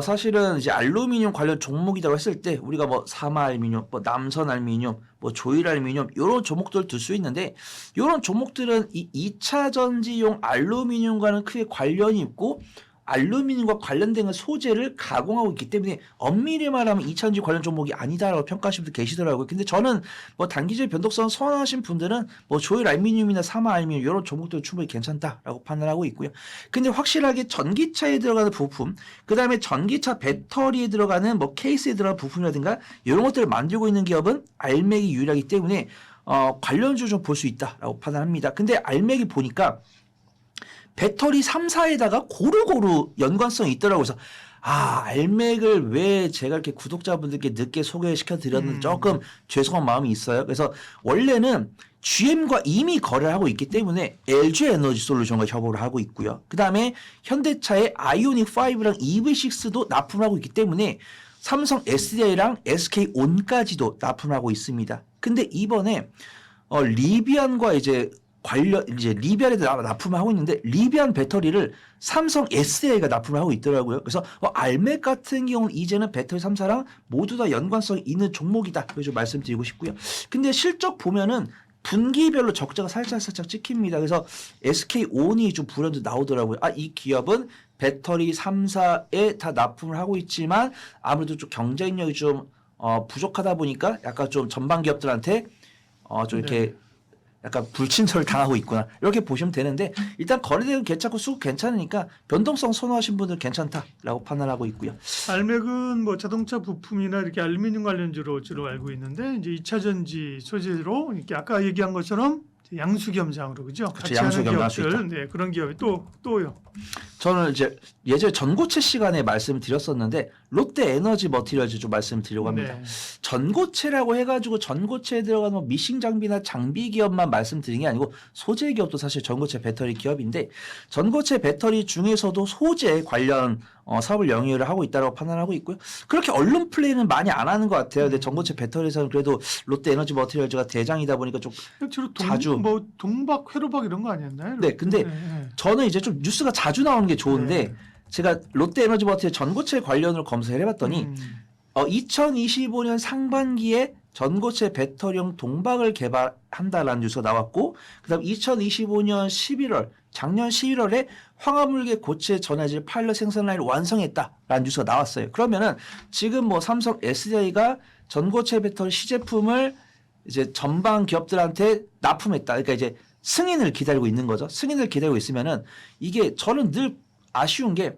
B: 사실은 이제 알루미늄 관련 종목이라고 했을 때 우리가 뭐 사마알루미늄, 뭐 남선알루미늄, 뭐 조일알루미늄 이런 종목들을 들 수 있는데 이런 종목들은 이 2차 전지용 알루미늄과는 크게 관련이 있고 알루미늄과 관련된 소재를 가공하고 있기 때문에 엄밀히 말하면 2차전지 관련 종목이 아니다라고 평가하시는 분들 계시더라고요. 근데 저는 뭐 단기적 변동성 선호하신 분들은 뭐 조일 알루미늄이나 사마 알루미늄 이런 종목도 충분히 괜찮다라고 판단하고 있고요. 근데 확실하게 전기차에 들어가는 부품, 그 다음에 전기차 배터리에 들어가는 뭐 케이스에 들어가는 부품이라든가 이런 것들을 만들고 있는 기업은 알맥이 유일하기 때문에 관련주 좀 볼 수 있다라고 판단합니다. 근데 알맥이 보니까 배터리 3사에다가 고루고루 연관성이 있더라고요. 그래서 알맥을 왜 제가 이렇게 구독자분들께 늦게 소개시켜 드렸는지 조금 죄송한 마음이 있어요. 그래서 원래는 GM과 이미 거래를 하고 있기 때문에 LG 에너지 솔루션과 협업을 하고 있고요. 그 다음에 현대차의 아이오닉 5랑 EV6도 납품을 하고 있기 때문에 삼성 SDI랑 SK온까지도 납품을 하고 있습니다. 근데 이번에 리비안과 이제 리비안에도 납품을 하고 있는데 리비안 배터리를 삼성 SDI가 납품을 하고 있더라고요. 그래서 알맥 같은 경우는 이제는 배터리 3사랑 모두 다 연관성이 있는 종목이다. 그래서 좀 말씀드리고 싶고요. 근데 실적 보면은 분기별로 적자가 살짝 찍힙니다. 그래서 SK온이 좀 불현듯 나오더라고요. 이 기업은 배터리 3사에 다 납품을 하고 있지만 아무래도 좀 경쟁력이 좀 부족하다 보니까 약간 좀 전방 기업들한테 좀 이렇게 약간 불친절을 당하고 있구나 이렇게 보시면 되는데 일단 거래대금 괜찮고 수급 괜찮으니까 변동성 선호하신 분들 괜찮다라고 판단하고 있고요.
A: 알맥은 뭐 자동차 부품이나 이렇게 알루미늄 관련주로 주로 알고 있는데 이제 2차 전지 소재로 이렇게 아까 얘기한 것처럼 양수겸장으로 그죠? 같이 하는 기업들, 네, 그런 기업이 또요.
B: 저는 이제 예전에 전고체 시간에 말씀을 드렸었는데 롯데 에너지 머티리얼즈 좀 말씀드리려고 합니다.
A: 네.
B: 전고체라고 해가지고 전고체에 들어가는 뭐 미싱 장비나 장비 기업만 말씀드린 게 아니고 소재 기업도 사실 전고체 배터리 기업인데 전고체 배터리 중에서도 소재 관련 사업을 영위를 하고 있다고 판단하고 있고요. 그렇게 언론 플레이는 많이 안 하는 것 같아요. 근데 전고체 배터리에서는 그래도 롯데 에너지 머티리얼즈가 대장이다 보니까 좀 자주
A: 뭐 동박 회로박 이런 거 아니었나요?
B: 네, 근데 저는 이제 좀 뉴스가 자주 나오는 게 좋은데 제가 롯데 에너지 머티리얼 전고체 관련으로 검색을 해봤더니 2025년 상반기에 전고체 배터리용 동박을 개발한다라는 뉴스가 나왔고 그다음 2025년 11월 작년 11월에 황화물계 고체 전해질 파일럿 생산 라인을 완성했다라는 뉴스가 나왔어요. 그러면은 지금 뭐 삼성 SDI가 전고체 배터리 시제품을 이제 전방 기업들한테 납품했다. 그러니까 이제 승인을 기다리고 있는 거죠. 승인을 기다리고 있으면은 이게 저는 늘 아쉬운 게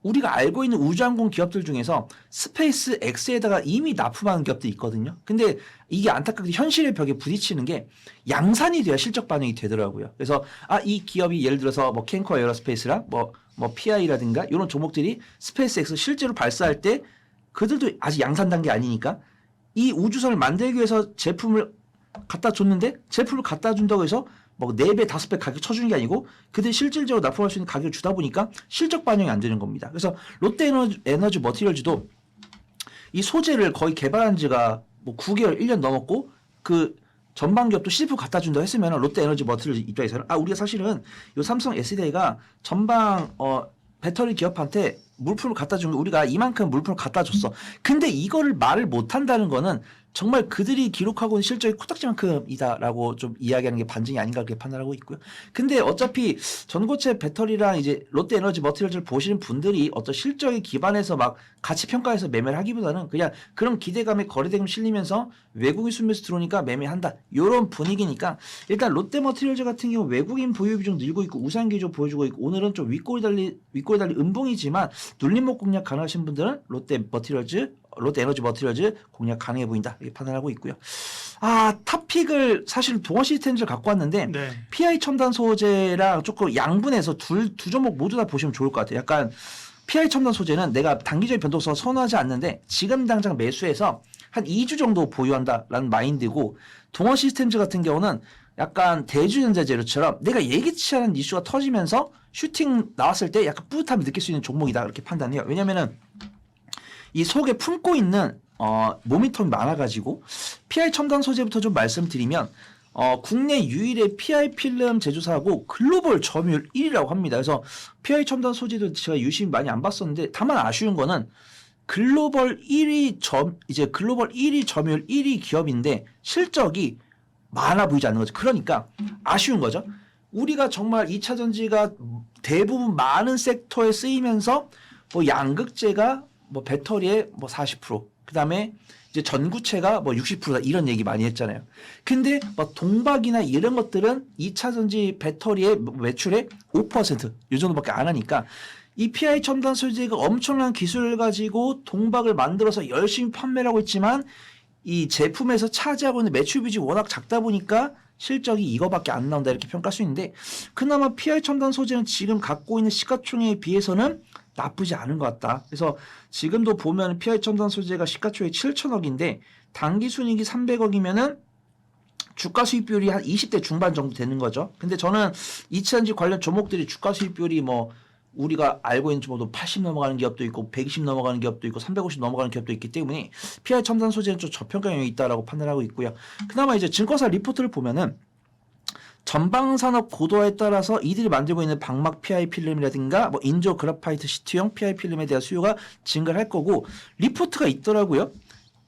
B: 우리가 알고 있는 우주항공 기업들 중에서 스페이스 X에다가 이미 납품하는 기업들이 있거든요. 근데 이게 안타깝게 현실의 벽에 부딪히는 게 양산이 돼야 실적 반영이 되더라고요. 그래서 이 기업이 예를 들어서 뭐 캔커 에어로스페이스랑 뭐 PI라든가 이런 종목들이 스페이스 X 실제로 발사할 때 그들도 아직 양산 단계 아니니까 이 우주선을 만들기 위해서 제품을 갖다 줬는데 제품을 갖다 준다고 해서 뭐 4배, 5배 가격 쳐주는 게 아니고 그들이 실질적으로 납품할 수 있는 가격을 주다 보니까 실적 반영이 안 되는 겁니다. 그래서 롯데 에너지 머티리얼즈도 이 소재를 거의 개발한 지가 뭐 9개월, 1년 넘었고 그 전방 기업도 시제품 갖다 준다고 했으면 롯데 에너지 머티리얼즈 입장에서는 우리가 사실은 이 삼성 SDI가 전방 배터리 기업한테 물품을 갖다 준 거 우리가 이만큼 물품을 갖다 줬어. 근데 이거를 말을 못 한다는 거는 정말 그들이 기록하고 있는 실적이 코딱지만큼이다라고 좀 이야기하는 게 반증이 아닌가 그렇게 판단하고 있고요. 근데 어차피 전고체 배터리랑 이제 롯데 에너지 머티리얼즈를 보시는 분들이 어떤 실적에 기반해서 막 가치 평가해서 매매를 하기보다는 그냥 그런 기대감에 거래대금 실리면서 외국인 순매수 들어오니까 매매한다. 이런 분위기니까 일단 롯데 머티리얼즈 같은 경우 외국인 보유 비중 늘고 있고 우상 기조 보여주고 있고 오늘은 좀 윗골이 달리 음봉이지만 눌림목 공략 가능하신 분들은 롯데 에너지 머티리얼즈 공략 가능해 보인다 이렇게 판단하고 있고요. 탑픽을 사실 동원 시스템즈를 갖고 왔는데 PI 첨단 소재랑 조금 양분해서 두 종목 모두 다 보시면 좋을 것 같아요. 약간 PI 첨단 소재는 내가 단기적인 변동성을 선호하지 않는데 지금 당장 매수해서 한 2주 정도 보유한다라는 마인드고 동원 시스템즈 같은 경우는 약간 대주전자재료처럼 내가 예기치 않은 이슈가 터지면서 슈팅 나왔을 때 약간 뿌듯함을 느낄 수 있는 종목이다 이렇게 판단해요. 왜냐면은 이 속에 품고 있는 모니터이 많아가지고 PI 첨단 소재부터 좀 말씀드리면 국내 유일의 PI 필름 제조사하고 글로벌 점유율 1위라고 합니다. 그래서 PI 첨단 소재도 제가 유심히 많이 안 봤었는데 다만 아쉬운 거는 글로벌 1위 점유율 1위 기업인데 실적이 많아 보이지 않는 거죠. 그러니까 아쉬운 거죠. 우리가 정말 2차 전지가 대부분 많은 섹터에 쓰이면서 뭐 양극재가 뭐 배터리의 뭐 40%, 그다음에 이제 전구체가 뭐 60%다 이런 얘기 많이 했잖아요. 근데 뭐 동박이나 이런 것들은 2차 전지 배터리의 매출의 5%, 이 정도밖에 안 하니까 이 PI 첨단 소재가 엄청난 기술을 가지고 동박을 만들어서 열심히 판매를 하고 있지만 이 제품에서 차지하고 있는 매출 비중이 워낙 작다 보니까 실적이 이거밖에 안 나온다 이렇게 평가할 수 있는데, 그나마 PI 첨단 소재는 지금 갖고 있는 시가총액에 비해서는 나쁘지 않은 것 같다. 그래서 지금도 보면 PI 첨단 소재가 시가총액 7천억인데 당기순이익이 300억이면은 주가 수익 비율이 한 20대 중반 정도 되는 거죠. 근데 저는 2차전지 관련 종목들이 주가 수익 비율이 뭐 우리가 알고 있는 정도 80 넘어가는 기업도 있고 120 넘어가는 기업도 있고 350 넘어가는 기업도 있기 때문에 PI 첨단 소재는 좀 저평가 영역이 있다라고 판단하고 있고요. 그나마 이제 증권사 리포트를 보면은 전방산업 고도화에 따라서 이들이 만들고 있는 방막 PI 필름이라든가 뭐 인조 그래파이트 시트용 PI 필름에 대한 수요가 증가를 할 거고, 리포트가 있더라고요.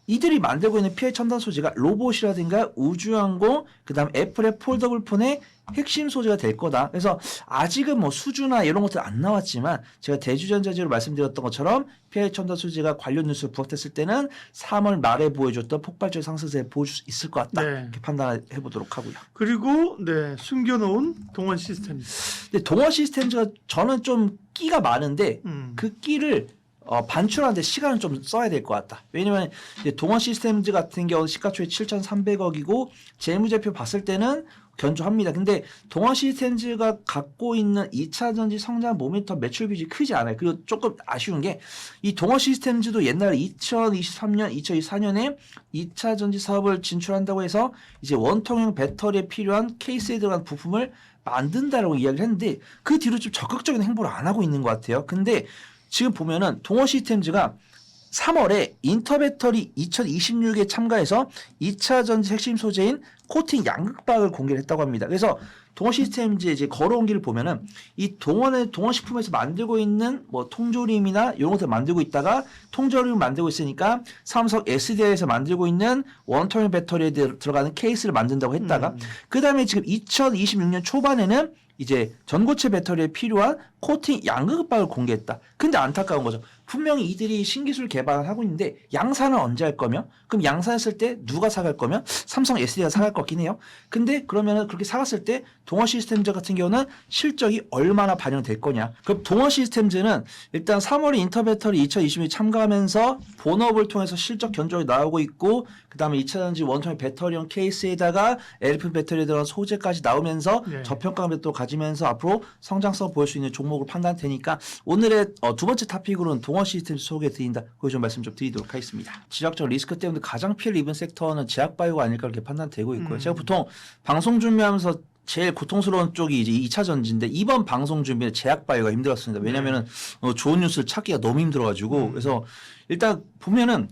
B: 이들이 만들고 있는 PI 첨단 소재가 로봇이라든가 우주항공, 그다음 애플의 폴더블 폰의 핵심 소재가 될 거다. 그래서 아직은 뭐 수주나 이런 것들 안 나왔지만 제가 대주전자지로 말씀드렸던 것처럼 PI 첨단 소재가 관련 뉴스를 부각됐을 때는 3월 말에 보여줬던 폭발적 상승세를 보여줄 수 있을 것 같다.
A: 네.
B: 이렇게 판단해 보도록 하고요.
A: 그리고 네, 숨겨놓은 동원 시스템.
B: 근데 동원 시스템즈가 저는 좀 끼가 많은데 그 끼를 반출하는데 시간을 좀 써야 될 것 같다. 왜냐면 이제 동원 시스템즈 같은 경우는 시가총액 7,300억이고 재무제표 봤을 때는 견조합니다. 근데 동원 시스템즈가 갖고 있는 2차 전지 성장 모멘텀 매출 비중이 크지 않아요. 그리고 조금 아쉬운 게 이 동원 시스템즈도 옛날에 2023년, 2024년에 2차 전지 사업을 진출한다고 해서 이제 원통형 배터리에 필요한 케이스에 들어간 부품을 만든다라고 이야기를 했는데 그 뒤로 좀 적극적인 행보를 안 하고 있는 것 같아요. 근데 지금 보면은 동원 시스템즈가 3월에 인터배터리 2026에 참가해서 2차 전지 핵심 소재인 코팅 양극박을 공개를 했다고 합니다. 그래서 동원 시스템즈 이제 걸어온 길을 보면은 이 동원식품에서 만들고 있는 뭐 통조림이나 이런 것들 만들고 있다가 통조림을 만들고 있으니까 삼성 SDI에서 만들고 있는 원통형 배터리에 들어가는 케이스를 만든다고 했다가 그 다음에 지금 2026년 초반에는 이제 전고체 배터리에 필요한 코팅 양극박을 공개했다. 근데 안타까운 거죠. 분명히 이들이 신기술 개발을 하고 있는데 양산은 언제 할 거며? 그럼 양산했을 때 누가 사갈 거며? 삼성 SDI가 사갈 것 같긴 해요. 근데 그러면은 그렇게 사갔을 때 동원 시스템즈 같은 경우는 실적이 얼마나 반영될 거냐? 그럼 동원 시스템즈는 일단 3월에 인터배터리 2020에 참가하면서 본업을 통해서 실적 견적이 나오고 있고, 그 다음에 2차전지 원통형 배터리형 케이스에다가 LFP 배터리에 들어간 소재까지 나오면서
A: 네.
B: 저평가 매도 가지면서 앞으로 성장성 보일 수 있는 종목을 판단할 테니까 오늘의 두 번째 토픽으로는 동원 시스템즈 소개해 드린다. 그거 좀 말씀 좀 드리도록 하겠습니다. 지적적 리스크 때문에 가장 피해를 입은 섹터는 제약바이오가 아닐까 이렇게 판단되고 있고요. 제가 보통 방송 준비하면서 제일 고통스러운 쪽이 이제 2차 전지인데 이번 방송 준비는 제약바이오가 힘들었습니다. 왜냐면은 좋은 뉴스를 찾기가 너무 힘들어가지고 그래서 일단 보면은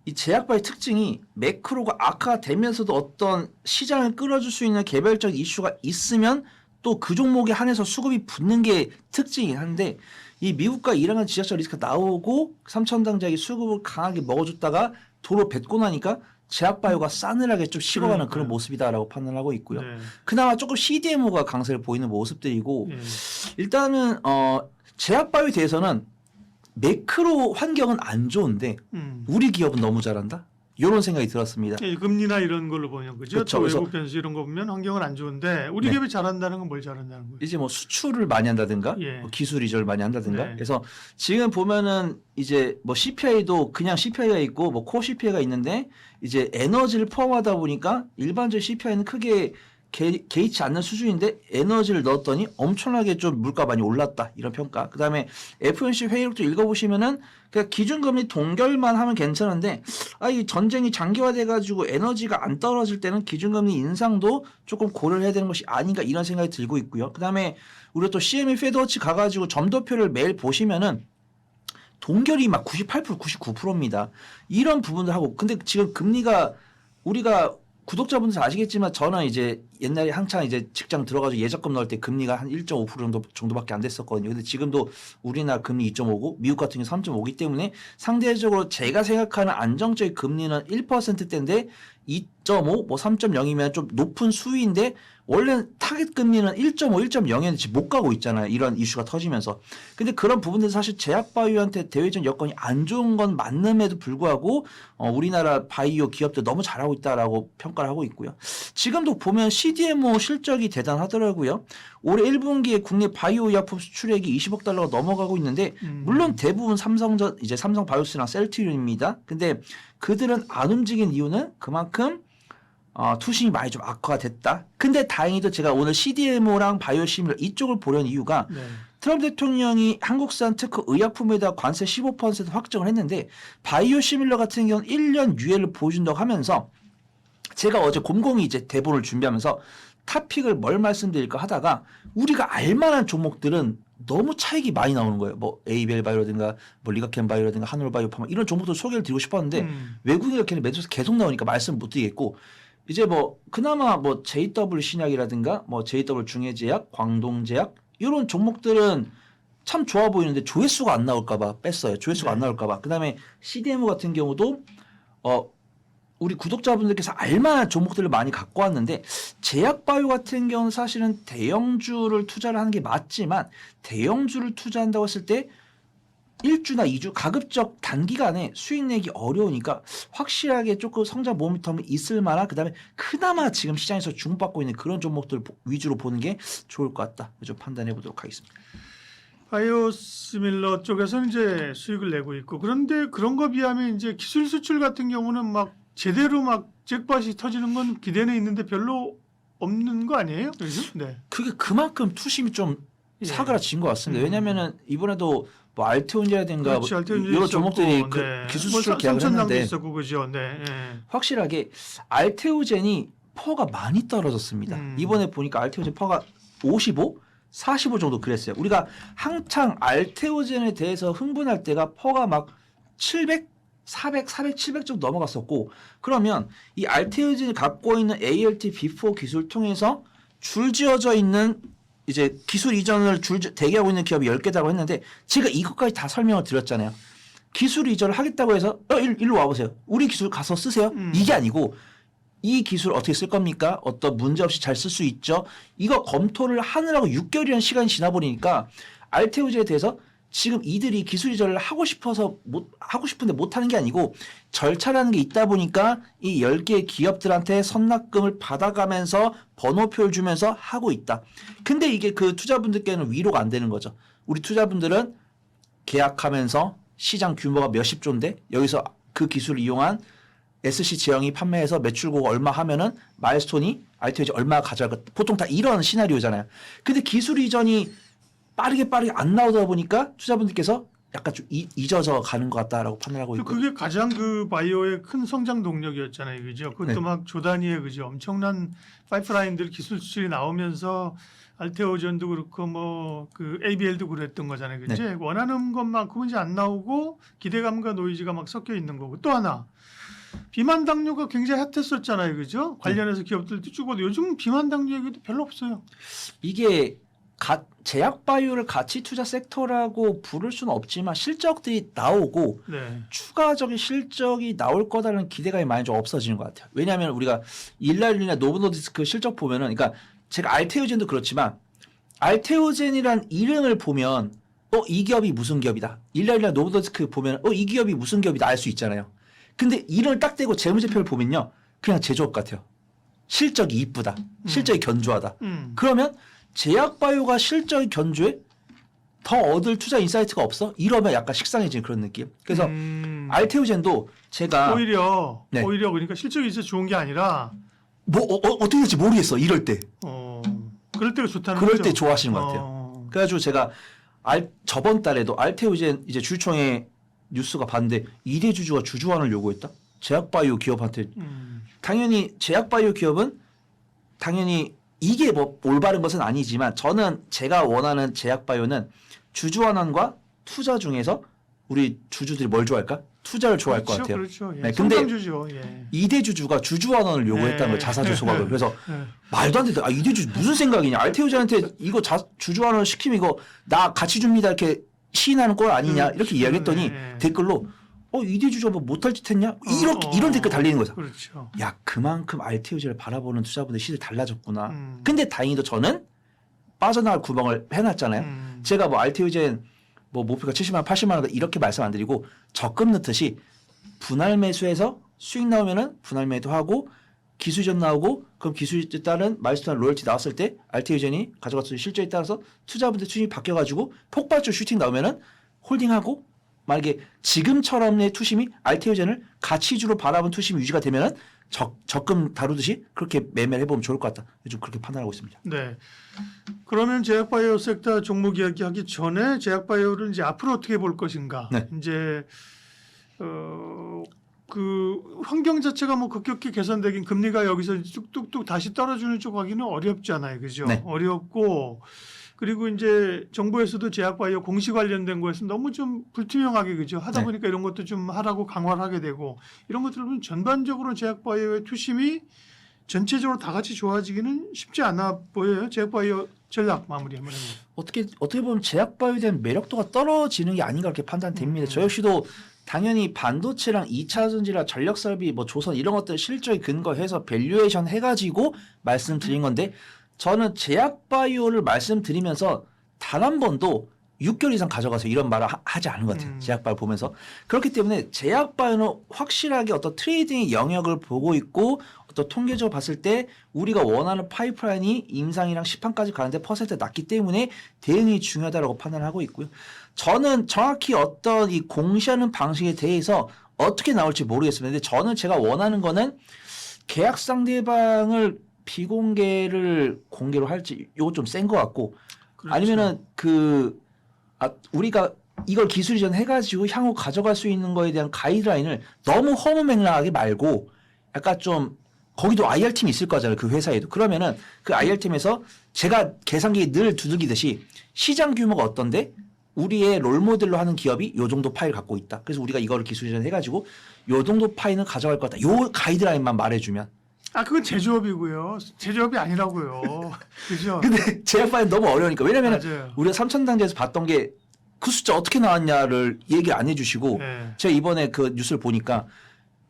B: 이 제약바이오 특징이 매크로가 악화되면서도 어떤 시장을 끌어줄 수 있는 개별적 이슈가 있으면 또 그 종목에 한해서 수급이 붙는 게 특징이긴 한데 이 미국과 이란의 지정적 리스크가 나오고 삼천당작이 수급을 강하게 먹어줬다가 도로 뱉고 나니까 제약바이오가 싸늘하게 좀 식어가는 그런 모습이다라고 판단하고 있고요.
A: 네.
B: 그나마 조금 CDMO가 강세를 보이는 모습들이고
A: 네.
B: 일단은 제약바이오에 대해서는 매크로 환경은 안 좋은데 우리 기업은 너무 잘한다? 이런 생각이 들었습니다.
A: 예, 금리나 이런 걸로 보면 그죠?
B: 그렇죠.
A: 또
B: 그래서
A: 외국 변수 이런 거 보면 환경은 안 좋은데 우리
B: 네.
A: 기업이 잘한다는 건 뭘 잘한다는 거예요?
B: 이제 뭐 수출을 많이 한다든가
A: 예.
B: 뭐 기술 이전을 많이 한다든가
A: 네.
B: 그래서 지금 보면은 이제 뭐 CPI도 그냥 CPI가 있고 뭐 코어 CPI가 있는데 이제 에너지를 포함하다 보니까 일반적인 CPI는 크게 개의치 않는 수준인데 에너지를 넣었더니 엄청나게 좀 물가 많이 올랐다 이런 평가. 그다음에 FOMC 회의록도 읽어보시면은 그냥 기준금리 동결만 하면 괜찮은데 이 전쟁이 장기화돼 가지고 에너지가 안 떨어질 때는 기준금리 인상도 조금 고려를 해야 되는 것이 아닌가 이런 생각이 들고 있고요. 그다음에 우리가 또 CME 페드워치 가가지고 점도표를 매일 보시면은 동결이 막 98%, 99%입니다. 이런 부분들 하고 근데 지금 금리가 우리가 구독자분들 아시겠지만 저는 이제 옛날에 한창 이제 직장 들어가지고 예적금 넣을 때 금리가 한 1.5% 정도밖에 안 됐었거든요. 근데 지금도 우리나라 금리 2.5고 미국 같은 경우 3.5기 때문에 상대적으로 제가 생각하는 안정적인 금리는 1%대인데 2.5, 뭐 3.0이면 좀 높은 수위인데 원래 타겟 금리는 1.5, 1.0에 지금 못 가고 있잖아요. 이런 이슈가 터지면서. 근데 그런 부분들은 사실 제약바이오한테 대외적 여건이 안 좋은 건 맞는에도 불구하고 우리나라 바이오 기업들 너무 잘하고 있다라고 평가를 하고 있고요. 지금도 보면 CDMO 실적이 대단하더라고요. 올해 1분기에 국내 바이오 의약품 수출액이 20억 달러가 넘어가고 있는데 물론 대부분 삼성 바이오스랑 셀트리온입니다. 근데 그들은 안 움직인 이유는 그만큼 투심이 많이 좀 악화가 됐다. 근데 다행히도 제가 오늘 CDMO랑 바이오시밀러 이쪽을 보려는 이유가
A: 네.
B: 트럼프 대통령이 한국산 특허 의약품에다 관세 15% 확정을 했는데 바이오시밀러 같은 경우는 1년 유예를 보여준다고 하면서 제가 어제 곰곰이 이제 대본을 준비하면서 탑픽을 뭘 말씀드릴까 하다가 우리가 알만한 종목들은 너무 차익이 많이 나오는 거예요. 뭐 ABL 바이오라든가 뭐 리가켄 바이오라든가 한올 바이오파마 이런 종목들 소개를 드리고 싶었는데 외국인들 걔네 매도해서 계속 나오니까 말씀 못 드리겠고 이제 뭐 그나마 뭐 JW 신약이라든가 뭐 JW 중해제약, 광동제약 이런 종목들은 참 좋아 보이는데 조회수가 안 나올까봐 뺐어요. 조회수가 안 나올까봐. 그다음에 CDMO 같은 경우도 우리 구독자분들께서 알만한 종목들을 많이 갖고 왔는데 제약바이오 같은 경우는 사실은 대형주를 투자를 하는 게 맞지만 대형주를 투자한다고 했을 때 1주나 2주 가급적 단기간에 수익 내기 어려우니까 확실하게 조금 성장 모멘텀이 있을 만한 그다음에 그나마 지금 시장에서 주목받고 있는 그런 종목들 위주로 보는 게 좋을 것 같다. 좀 판단해 보도록 하겠습니다.
A: 바이오시밀러 쪽에서는 이제 수익을 내고 있고 그런데 그런 거 비하면 이제 기술 수출 같은 경우는 막 제대로 막 잭팟이 터지는 건 기대는 있는데 별로 없는 거 아니에요? 그죠? 네.
B: 그게 그만큼 투심이 좀
A: 예.
B: 사그라진 것 같습니다. 왜냐면은 이번에도 뭐 알테온이라든가
A: 그렇지,
B: 뭐
A: 알테온이
B: 여러
A: 있었고,
B: 종목들이 그
A: 네.
B: 기술
A: 뭐
B: 수출 계약을
A: 삼천당도
B: 했는데
A: 있었고 그죠? 네. 예.
B: 확실하게 알테오젠이 퍼가 많이 떨어졌습니다. 이번에 보니까 알테오젠 퍼가 55, 45 정도 그랬어요. 우리가 한창 알테오젠에 대해서 흥분할 때가 퍼가 막 700, 400, 400, 700 정도 넘어갔었고 그러면 이 알테오젠이 갖고 있는 ALT-B4 기술 통해서 줄지어져 있는 이제 기술 이전을 대기하고 있는 기업이 10개라고 했는데 제가 이것까지 다 설명을 드렸잖아요. 기술 이전을 하겠다고 해서 일로 와보세요. 우리 기술 가서 쓰세요. 이게 아니고 이 기술 어떻게 쓸 겁니까? 어떤 문제 없이 잘 쓸 수 있죠. 이거 검토를 하느라고 6개월이라는 시간이 지나버리니까 알테오젠에 대해서 지금 이들이 기술 이전을 하고 싶어서 하고 싶은데 못하는 게 아니고 절차라는 게 있다 보니까 이 10개의 기업들한테 선납금을 받아가면서 번호표를 주면서 하고 있다. 근데 이게 그 투자분들께는 위로가 안 되는 거죠. 우리 투자분들은 계약하면서 시장 규모가 몇십 조인데 여기서 그 기술을 이용한 SC 제형이 판매해서 매출고가 얼마 하면은 마일스톤이 알테오젠 얼마 가져갈 것 보통 다 이런 시나리오잖아요. 근데 기술 이전이 빠르게 안 나오다 보니까 투자분들께서 약간 좀 잊어져 가는 것 같다라고 판단하고 있고.
A: 그게 가장 그 바이오의 큰 성장 동력이었잖아요, 그죠? 그것도
B: 네.
A: 막 조단위의 그죠? 엄청난 파이프라인들 기술 수출이 나오면서 알테오젠도 그렇고 뭐 그 ABL도 그랬던 거잖아요, 그죠?
B: 네.
A: 원하는 것만큼은 이제 안 나오고 기대감과 노이즈가 막 섞여 있는 거고 또 하나 비만 당뇨가 굉장히 핫했었잖아요, 그죠? 관련해서 기업들도 쭉 요즘 비만 당뇨 얘기도 별로 없어요.
B: 이게 제약 바이오를 가치 투자 섹터라고 부를 수는 없지만 실적들이 나오고
A: 네.
B: 추가적인 실적이 나올 거다라는 기대감이 많이 좀 없어지는 것 같아요. 왜냐하면 우리가 일라일리나 노브노디스크 실적 보면은 그러니까 제가 알테오젠도 그렇지만 알테오젠이란 이름을 보면 이 기업이 무슨 기업이다. 일라일리나 노브노디스크 보면 이 기업이 무슨 기업이다 알 수 있잖아요. 근데 이름을 딱 대고 재무제표를 보면요. 그냥 제조업 같아요. 실적이 이쁘다. 실적이 견조하다. 그러면 제약바이오가 실적이 견조해? 더 얻을 투자 인사이트가 없어? 이러면 약간 식상해지는 그런 느낌. 그래서 알테오젠도 제가
A: 오히려
B: 네.
A: 그러니까 실적이 있어 좋은 게 아니라
B: 어떻게 될지 모르겠어. 이럴 때.
A: 그럴 때가 좋다는
B: 그럴
A: 거죠.
B: 때 좋아하시는 것 같아요. 그래가지고 제가 저번 달에도 알테오젠 이제 주총에 뉴스가 봤는데 2대 주주가 주주환을 요구했다. 제약바이오 기업한테. 당연히 제약바이오 기업은 당연히 이게 뭐 올바른 것은 아니지만 저는 제가 원하는 제약바이오는 주주환원과 투자 중에서 우리 주주들이 뭘 좋아할까? 투자를 좋아할 것 같아요.
A: 그렇죠. 예.
B: 네, 근데
A: 성장주죠. 예.
B: 이대주주가 주주환원을 요구했다는 거예요. 자사주 소각을. 그래서
A: 예.
B: 말도 안 된다. 이대주주 무슨 생각이냐. 알테오젠한테 이거 주주환원을 시키면 이거 나 같이 줍니다. 이렇게 시인하는 꼴 아니냐. 이렇게 이야기했더니
A: 예.
B: 댓글로 이대주주가 뭐 못할 짓 했냐? 이런 댓글 달리는 거죠.
A: 그렇죠.
B: 야, 그만큼 알테오젠을 바라보는 투자분들 시대 달라졌구나. 근데 다행히도 저는 빠져나갈 구멍을 해놨잖아요. 제가 뭐 알테오젠 뭐 목표가 70만 원, 80만 원 이렇게 말씀 안 드리고 적금 넣듯이 분할 매수해서 수익 나오면은 분할 매도하고 기술이전 나오고 그럼 기술이전에 따른 마일스톤 로열티 나왔을 때 알테오젠이 가져갔을 실적에 따라서 투자분들 투심이 바뀌어가지고 폭발적 슈팅 나오면은 홀딩하고 만약에 지금처럼의 투심이 알테오젠을 가치주로 바라본 투심이 유지가 되면은 적금 다루듯이 그렇게 매매를 해보면 좋을 것 같다. 요즘 그렇게 판단하고 있습니다.
A: 네. 그러면 제약바이오 섹터 종목 이야기하기 전에 제약바이오를 이제 앞으로 어떻게 볼 것인가.
B: 네.
A: 이제 그 환경 자체가 뭐 급격히 개선되긴 금리가 여기서 뚝뚝뚝 다시 떨어지는 쪽 하기는 어렵잖아요, 그죠?
B: 네.
A: 어렵고 그리고 이제 정부에서도 제약바이오 공시 관련된 거에서 너무 좀 불투명하게 그죠? 하다
B: 네.
A: 보니까 이런 것도 좀 하라고 강화를 하게 되고 이런 것들을 보면 전반적으로 제약바이오의 투심이 전체적으로 다 같이 좋아지기는 쉽지 않아 보여요. 제약바이오 전략 마무리 한번 해보세요.
B: 어떻게 보면 제약바이오에 대한 매력도가 떨어지는 게 아닌가 그렇게 판단됩니다. 저 역시도 당연히 반도체랑 2차 전지랑 전력 설비 뭐 조선 이런 것들 실적에 근거해서 밸류에이션 해가지고 말씀드린 건데 저는 제약바이오를 말씀드리면서 단 한 번도 6개월 이상 가져가서 이런 말을 하지 않은 것 같아요. 제약바이오 보면서. 그렇기 때문에 제약바이오는 확실하게 어떤 트레이딩의 영역을 보고 있고 어떤 통계적으로 봤을 때 우리가 원하는 파이프라인이 임상이랑 시판까지 가는데 퍼센트가 낮기 때문에 대응이 중요하다고 판단하고 있고요. 저는 정확히 어떤 이 공시하는 방식에 대해서 어떻게 나올지 모르겠습니다. 근데 저는 제가 원하는 거는 계약 상대방을 비공개를 공개로 할지 이거 좀 센 것 같고
A: 그렇죠.
B: 아니면은 우리가 이걸 기술 이전 해가지고 향후 가져갈 수 있는 거에 대한 가이드라인을 너무 허무맹랑하게 말고 약간 좀 거기도 IR팀이 있을 거잖아요. 그 회사에도. 그러면은 그 IR팀에서 제가 계산기에 늘 두들기듯이 시장 규모가 어떤데 우리의 롤모델로 하는 기업이 요 정도 파이를 갖고 있다. 그래서 우리가 이거를 기술 이전 해가지고 요 정도 파이는 가져갈 것 같다. 요 가이드라인만 말해주면.
A: 그건 제조업이고요. 제조업이 아니라고요. 그죠?
B: 근데 제약바이오는 너무 어려우니까. 왜냐면
A: 맞아요.
B: 우리가 3,000단지에서 봤던 게 그 숫자 어떻게 나왔냐를 얘기 안 해주시고
A: 네.
B: 제가 이번에 그 뉴스를 보니까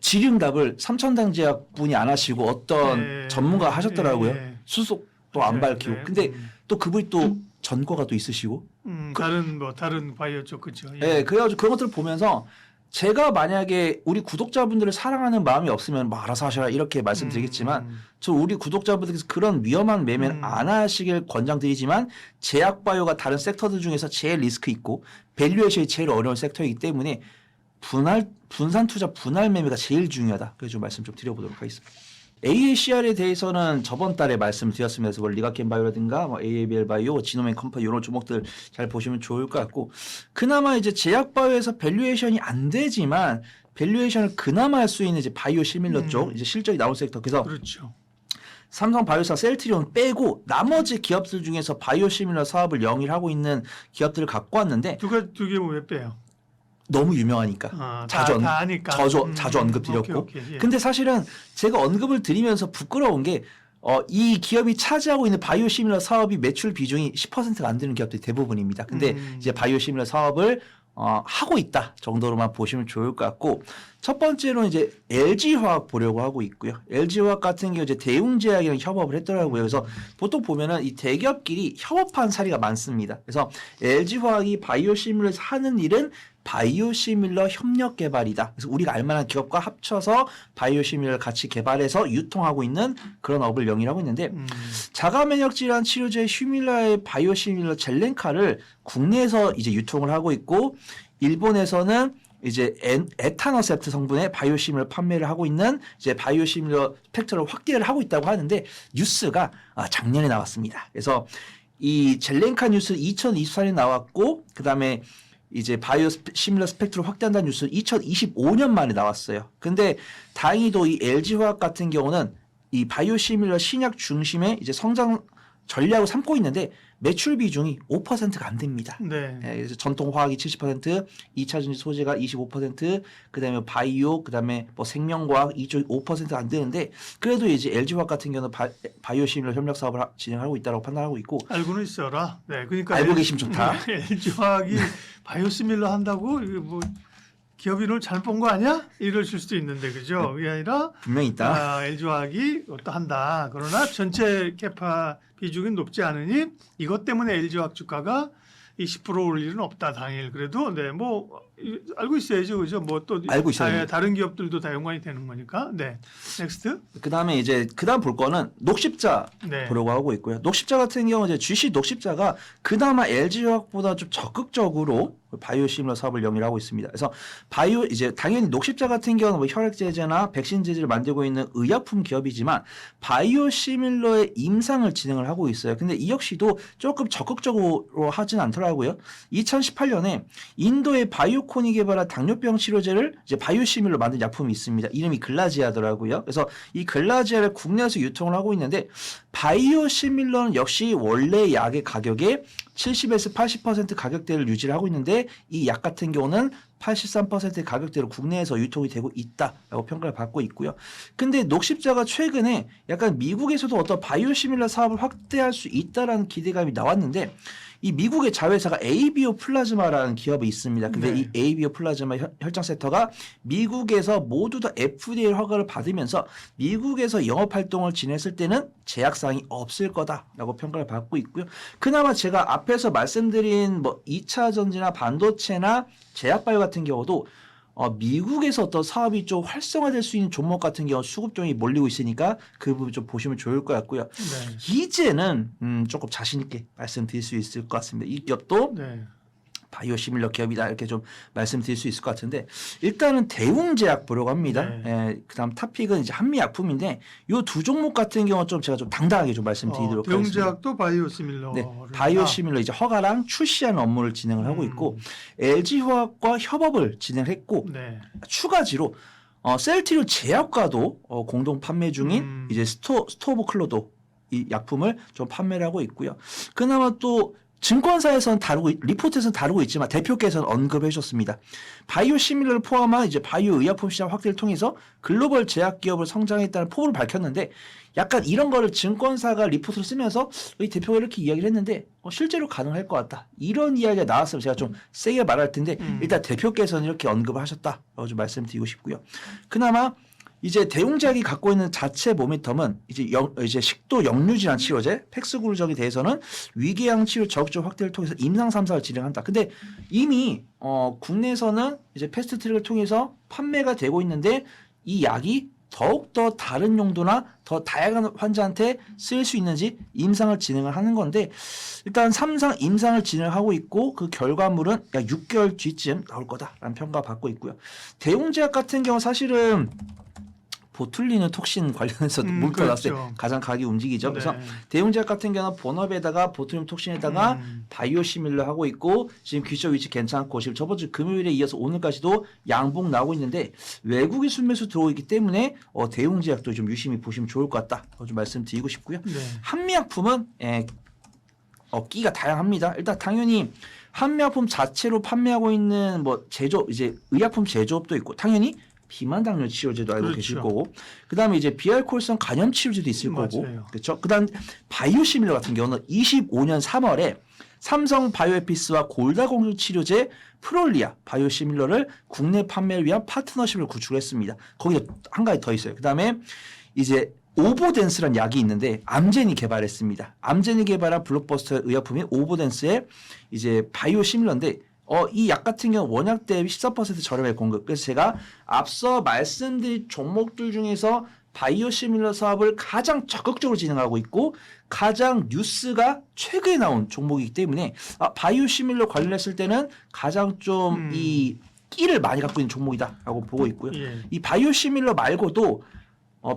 B: 질의응답을 3,000단지약 분이 안 하시고 어떤
A: 네.
B: 전문가 하셨더라고요.
A: 네.
B: 수속도 안
A: 맞아요.
B: 밝히고.
A: 네.
B: 근데 또 그분이 또 전과가 또 있으시고.
A: 다른 바이오 쪽 그죠? 예.
B: 네, 그래가지고 그런 것들을 보면서 제가 만약에 우리 구독자분들을 사랑하는 마음이 없으면 뭐 알아서 하셔라 이렇게 말씀드리겠지만 저 우리 구독자분들께서 그런 위험한 매매는 안 하시길 권장드리지만 제약바이오가 다른 섹터들 중에서 제일 리스크 있고 밸류에이션이 제일 어려운 섹터이기 때문에 분산 투자 분할 매매가 제일 중요하다. 그래서 좀 말씀 좀 드려보도록 하겠습니다. AACR에 대해서는 저번 달에 말씀드렸습니다. 뭐 리가켄 바이오라든가 뭐 AABL 바이오, 지노맨 컴퍼니 이런 종목들 잘 보시면 좋을 것 같고 그나마 이제 제약 바이오에서 밸류에이션이 안 되지만 밸류에이션을 그나마 할 수 있는 이제 바이오 시밀러 쪽 이제 실적이 나온 sek터. 그래서
A: 그렇죠.
B: 삼성 바이오사 셀트리온 빼고 나머지 기업들 중에서 바이오 시밀러 사업을 영위하고 있는 기업들을 갖고 왔는데
A: 두 개 왜 빼요?
B: 너무 유명하니까 자주 언급드렸고
A: 오케이, 예.
B: 근데 사실은 제가 언급을 드리면서 부끄러운 게 이 기업이 차지하고 있는 바이오 시밀러 사업이 매출 비중이 10%가 안 되는 기업들이 대부분입니다. 근데 이제 바이오 시밀러 사업을 하고 있다 정도로만 보시면 좋을 것 같고 첫 번째로 이제 LG화학 보려고 하고 있고요. LG화학 같은 경우 이제 대웅제약이랑 협업을 했더라고요. 그래서 보통 보면은 이 대기업끼리 협업한 사례가 많습니다. 그래서 LG화학이 바이오시밀러에서 하는 일은 바이오시밀러 협력 개발이다. 그래서 우리가 알만한 기업과 합쳐서 바이오시밀러를 같이 개발해서 유통하고 있는 그런 업을 영위하고 있는데 자가 면역 질환 치료제 휴밀라의 바이오시밀러 젤렌카를 국내에서 이제 유통을 하고 있고 일본에서는 이제 에타너셉트 성분의 바이오시밀러 판매를 하고 있는 이제 바이오시밀러 스펙트를 확대를 하고 있다고 하는데 뉴스가 작년에 나왔습니다. 그래서 이 젤렌카 뉴스 2024년에 나왔고 그다음에 이제 바이오 시밀러 스펙트를 확대한다는 뉴스 2025년 만에 나왔어요. 근데 다행히도 이 LG화학 같은 경우는 이 바이오 시밀러 신약 중심의 이제 성장 전략을 삼고 있는데 매출 비중이 5%가 안 됩니다.
A: 네.
B: 그래서 전통 화학이 70%, 2차 전지 소재가 25%, 그다음에 바이오, 그다음에 뭐 생명과학 이쪽 5%가 안 되는데 그래도 이제 LG화학 같은 경우는 바이오 시밀러 협력 사업을 진행하고 있다고 판단하고 있고
A: 알고는 있어라. 네. 그러니까
B: 알고 계시면 좋다.
A: LG화학이 바이오시밀러 한다고 이거 뭐 기업인을 잘못 본 거 아니야? 이러실 수도 있는데 그죠? 그게 아니라
B: 분명히 있다.
A: LG화학이 또 한다. 그러나 전체 캐파 비중이 높지 않으니 이것 때문에 LG화학 주가가 20% 올 일은 없다 당일. 그래도 네 뭐 알고 있어야죠, 그죠? 뭐 또
B: 알고 있어요.
A: 다른 기업들도 다 연관이 되는 거니까. 네, 넥스트.
B: 그다음에 이제 그다음 볼 거는 녹십자
A: 네.
B: 보려고 하고 있고요. 녹십자 같은 경우 이제 GC 녹십자가 그나마 LG화학보다 좀 적극적으로 바이오 시밀러 사업을 영위하고 있습니다. 그래서 바이오 이제 당연히 녹십자 같은 경우는 뭐 혈액 제제나 백신 제제를 만들고 있는 의약품 기업이지만 바이오 시밀러의 임상을 진행을 하고 있어요. 근데 이 역시도 조금 적극적으로 하진 않더라고요. 2018년에 인도의 바이오콘이 개발한 당뇨병 치료제를 이제 바이오 시밀러 만든 약품이 있습니다. 이름이 글라지아더라고요. 그래서 이 글라지아를 국내에서 유통을 하고 있는데 바이오 시밀러는 역시 원래 약의 가격의 70에서 80% 가격대를 유지를 하고 있는데 이 약 같은 경우는 83%의 가격대로 국내에서 유통이 되고 있다라고 평가를 받고 있고요. 근데 녹십자가 최근에 약간 미국에서도 어떤 바이오시밀러 사업을 확대할 수 있다라는 기대감이 나왔는데 이 미국의 자회사가 ABO 플라즈마라는 기업이 있습니다. 근데
A: 네.
B: 이 ABO 플라즈마 혈장 센터가 미국에서 모두 다 FDA 허가를 받으면서 미국에서 영업 활동을 진행했을 때는 제약 사항이 없을 거다라고 평가를 받고 있고요. 그나마 제가 앞에서 말씀드린 뭐 2차 전지나 반도체나 제약 바이오 같은 경우도 미국에서 어떤 사업이 좀 활성화될 수 있는 종목 같은 경우 수급종이 몰리고 있으니까 그 부분 좀 보시면 좋을 것 같고요.
A: 네.
B: 이제는 조금 자신 있게 말씀드릴 수 있을 것 같습니다. 이 기업도
A: 네.
B: 바이오 시밀러 기업이다 이렇게 좀 말씀드릴 수 있을 것 같은데 일단은 대웅제약 보려고 합니다.
A: 네.
B: 그다음 탑픽은 이제 한미약품인데 이 두 종목 같은 경우 좀 제가 좀 당당하게 좀 말씀드리도록 하겠습니다.
A: 대웅제약도 바이오시밀러.
B: 네, 바이오 시밀러 이제 허가랑 출시하는 업무를 진행을 하고 있고 LG화학과 협업을 진행했고
A: 네.
B: 추가지로 셀트리온 제약과도 공동 판매 중인 이제 스토브클로도 이 약품을 좀 판매를 하고 있고요. 그나마 또 증권사에서는 다루고 리포트에서는 다루고 있지만 대표께서는 언급해 주셨습니다. 바이오 시밀러를 포함한 이제 바이오 의약품 시장 확대를 통해서 글로벌 제약 기업을 성장했다는 포부를 밝혔는데 약간 이런 거를 증권사가 리포트를 쓰면서 이 대표가 이렇게 이야기를 했는데 실제로 가능할 것 같다. 이런 이야기가 나왔으면 제가 좀 세게 말할 텐데 일단 대표께서는 이렇게 언급을 하셨다라고 좀 말씀드리고 싶고요. 그나마 이제 대웅제약이 갖고 있는 자체 모멘텀은 이제 식도 역류 질환 치료제 팩스구르적에 대해서는 위궤양 치료 적극적 확대를 통해서 임상 3사를 진행한다. 근데 이미 국내에서는 이제 패스트 트랙을 통해서 판매가 되고 있는데 이 약이 더욱더 다른 용도나 더 다양한 환자한테 쓰일 수 있는지 임상을 진행을 하는 건데 일단 3상 임상을 진행하고 있고 그 결과물은 약 6개월 뒤쯤 나올 거다라는 평가 받고 있고요. 대웅제약 같은 경우 사실은 보툴리는 톡신 관련해서 물가 나왔을 때
A: 그렇죠.
B: 가장 가격이 움직이죠.
A: 네.
B: 그래서 대웅제약 같은 경우는 본업에다가 보툴리눔 톡신에다가 바이오 시밀러 하고 있고 지금 귀적 위치 괜찮고 지금 저번 주 금요일에 이어서 오늘까지도 양봉 나오고 있는데 외국의 순매수 들어오기 때문에 대웅제약도 좀 유심히 보시면 좋을 것 같다. 좀 말씀드리고 싶고요.
A: 네.
B: 한미약품은 끼가 다양합니다. 일단 당연히 한미약품 자체로 판매하고 있는 뭐 제조업 이제 의약품 제조업도 있고 당연히 비만 당뇨 치료제도 알고
A: 그렇죠.
B: 계실 거고 그다음에 이제 비알코올성 간염 치료제도 있을 거고
A: 맞아요.
B: 그렇죠. 그다음 바이오 시밀러 같은 경우는 25년 3월에 삼성 바이오에피스와 골다공증 치료제 프롤리아 바이오 시밀러를 국내 판매를 위한 파트너십을 구축했습니다. 거기에 한 가지 더 있어요. 그다음에 이제 오보덴스라는 약이 있는데 암젠이 개발했습니다. 암젠이 개발한 블록버스터 의약품인 오보덴스의 이제 바이오 시밀러인데 이 약 같은 경우 원약 대비 14% 저렴의 공급. 그래서 제가 앞서 말씀드린 종목들 중에서 바이오 시밀러 사업을 가장 적극적으로 진행하고 있고 가장 뉴스가 최근에 나온 종목이기 때문에 바이오 시밀러 관련했을 때는 가장 좀 이 끼를 많이 갖고 있는 종목이다라고 보고 있고요.
A: 예.
B: 이 바이오 시밀러 말고도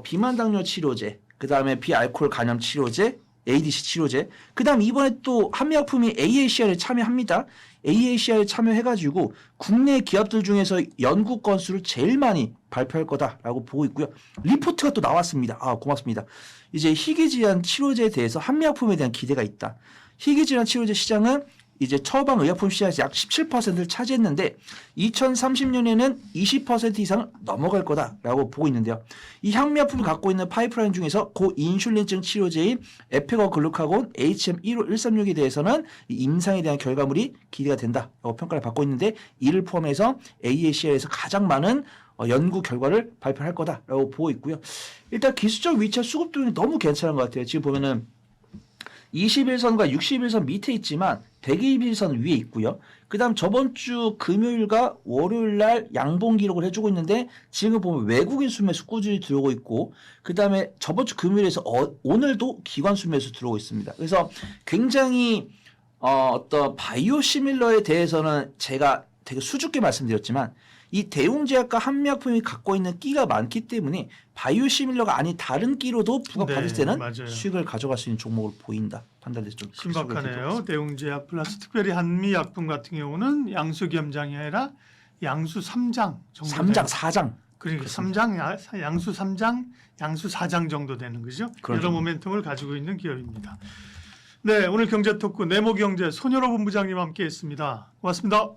B: 비만 당뇨 치료제, 그다음에 비알코올 간염 치료제, ADC 치료제. 그다음 이번에 또 한미약품이 AACR에 참여합니다. AACR에 참여해가지고 국내 기업들 중에서 연구 건수를 제일 많이 발표할 거다라고 보고 있고요. 리포트가 또 나왔습니다. 아, 고맙습니다. 이제 희귀질환 치료제에 대해서 한미약품에 대한 기대가 있다. 희귀질환 치료제 시장은 이제 처방의약품 시장에서 약 17%를 차지했는데 2030년에는 20% 이상을 넘어갈 거다라고 보고 있는데요. 이 한미약품이 갖고 있는 파이프라인 중에서 고인슐린증 치료제인 에페거글루카곤 HM15136에 대해서는 이 임상에 대한 결과물이 기대가 된다라고 평가를 받고 있는데 이를 포함해서 AACR에서 가장 많은 연구 결과를 발표할 거다라고 보고 있고요. 일단 기술적 위치와 수급 등이 너무 괜찮은 것 같아요. 지금 보면은 21선과 61선 밑에 있지만 121선 위에 있고요. 그 다음 저번 주 금요일과 월요일 날 양봉 기록을 해주고 있는데 지금 보면 외국인 수매수 꾸준히 들어오고 있고 그 다음에 저번 주 금요일에서 오늘도 기관 수매수 들어오고 있습니다. 그래서 굉장히 어떤 바이오시밀러에 대해서는 제가 되게 수줍게 말씀드렸지만 이 대웅제약과 한미약품이 갖고 있는 끼가 많기 때문에 바이오시밀러가 아닌 다른 끼로도 부각받을 때는
A: 맞아요.
B: 수익을 가져갈 수 있는 종목으로 보인다. 판단돼서 좀
A: 신박하네요. 대웅제약 플러스 특별히 한미약품 같은 경우는 양수 겸장이 아니라 양수 3장 정도
B: 3장, 4장.
A: 그러니까 3장, 양수 3장, 양수 4장 정도 되는 거죠.
B: 그렇죠.
A: 여러 모멘텀을 가지고 있는 기업입니다. 네, 오늘 경제토크 네모경제 손여로 본부장님 함께했습니다. 고맙습니다.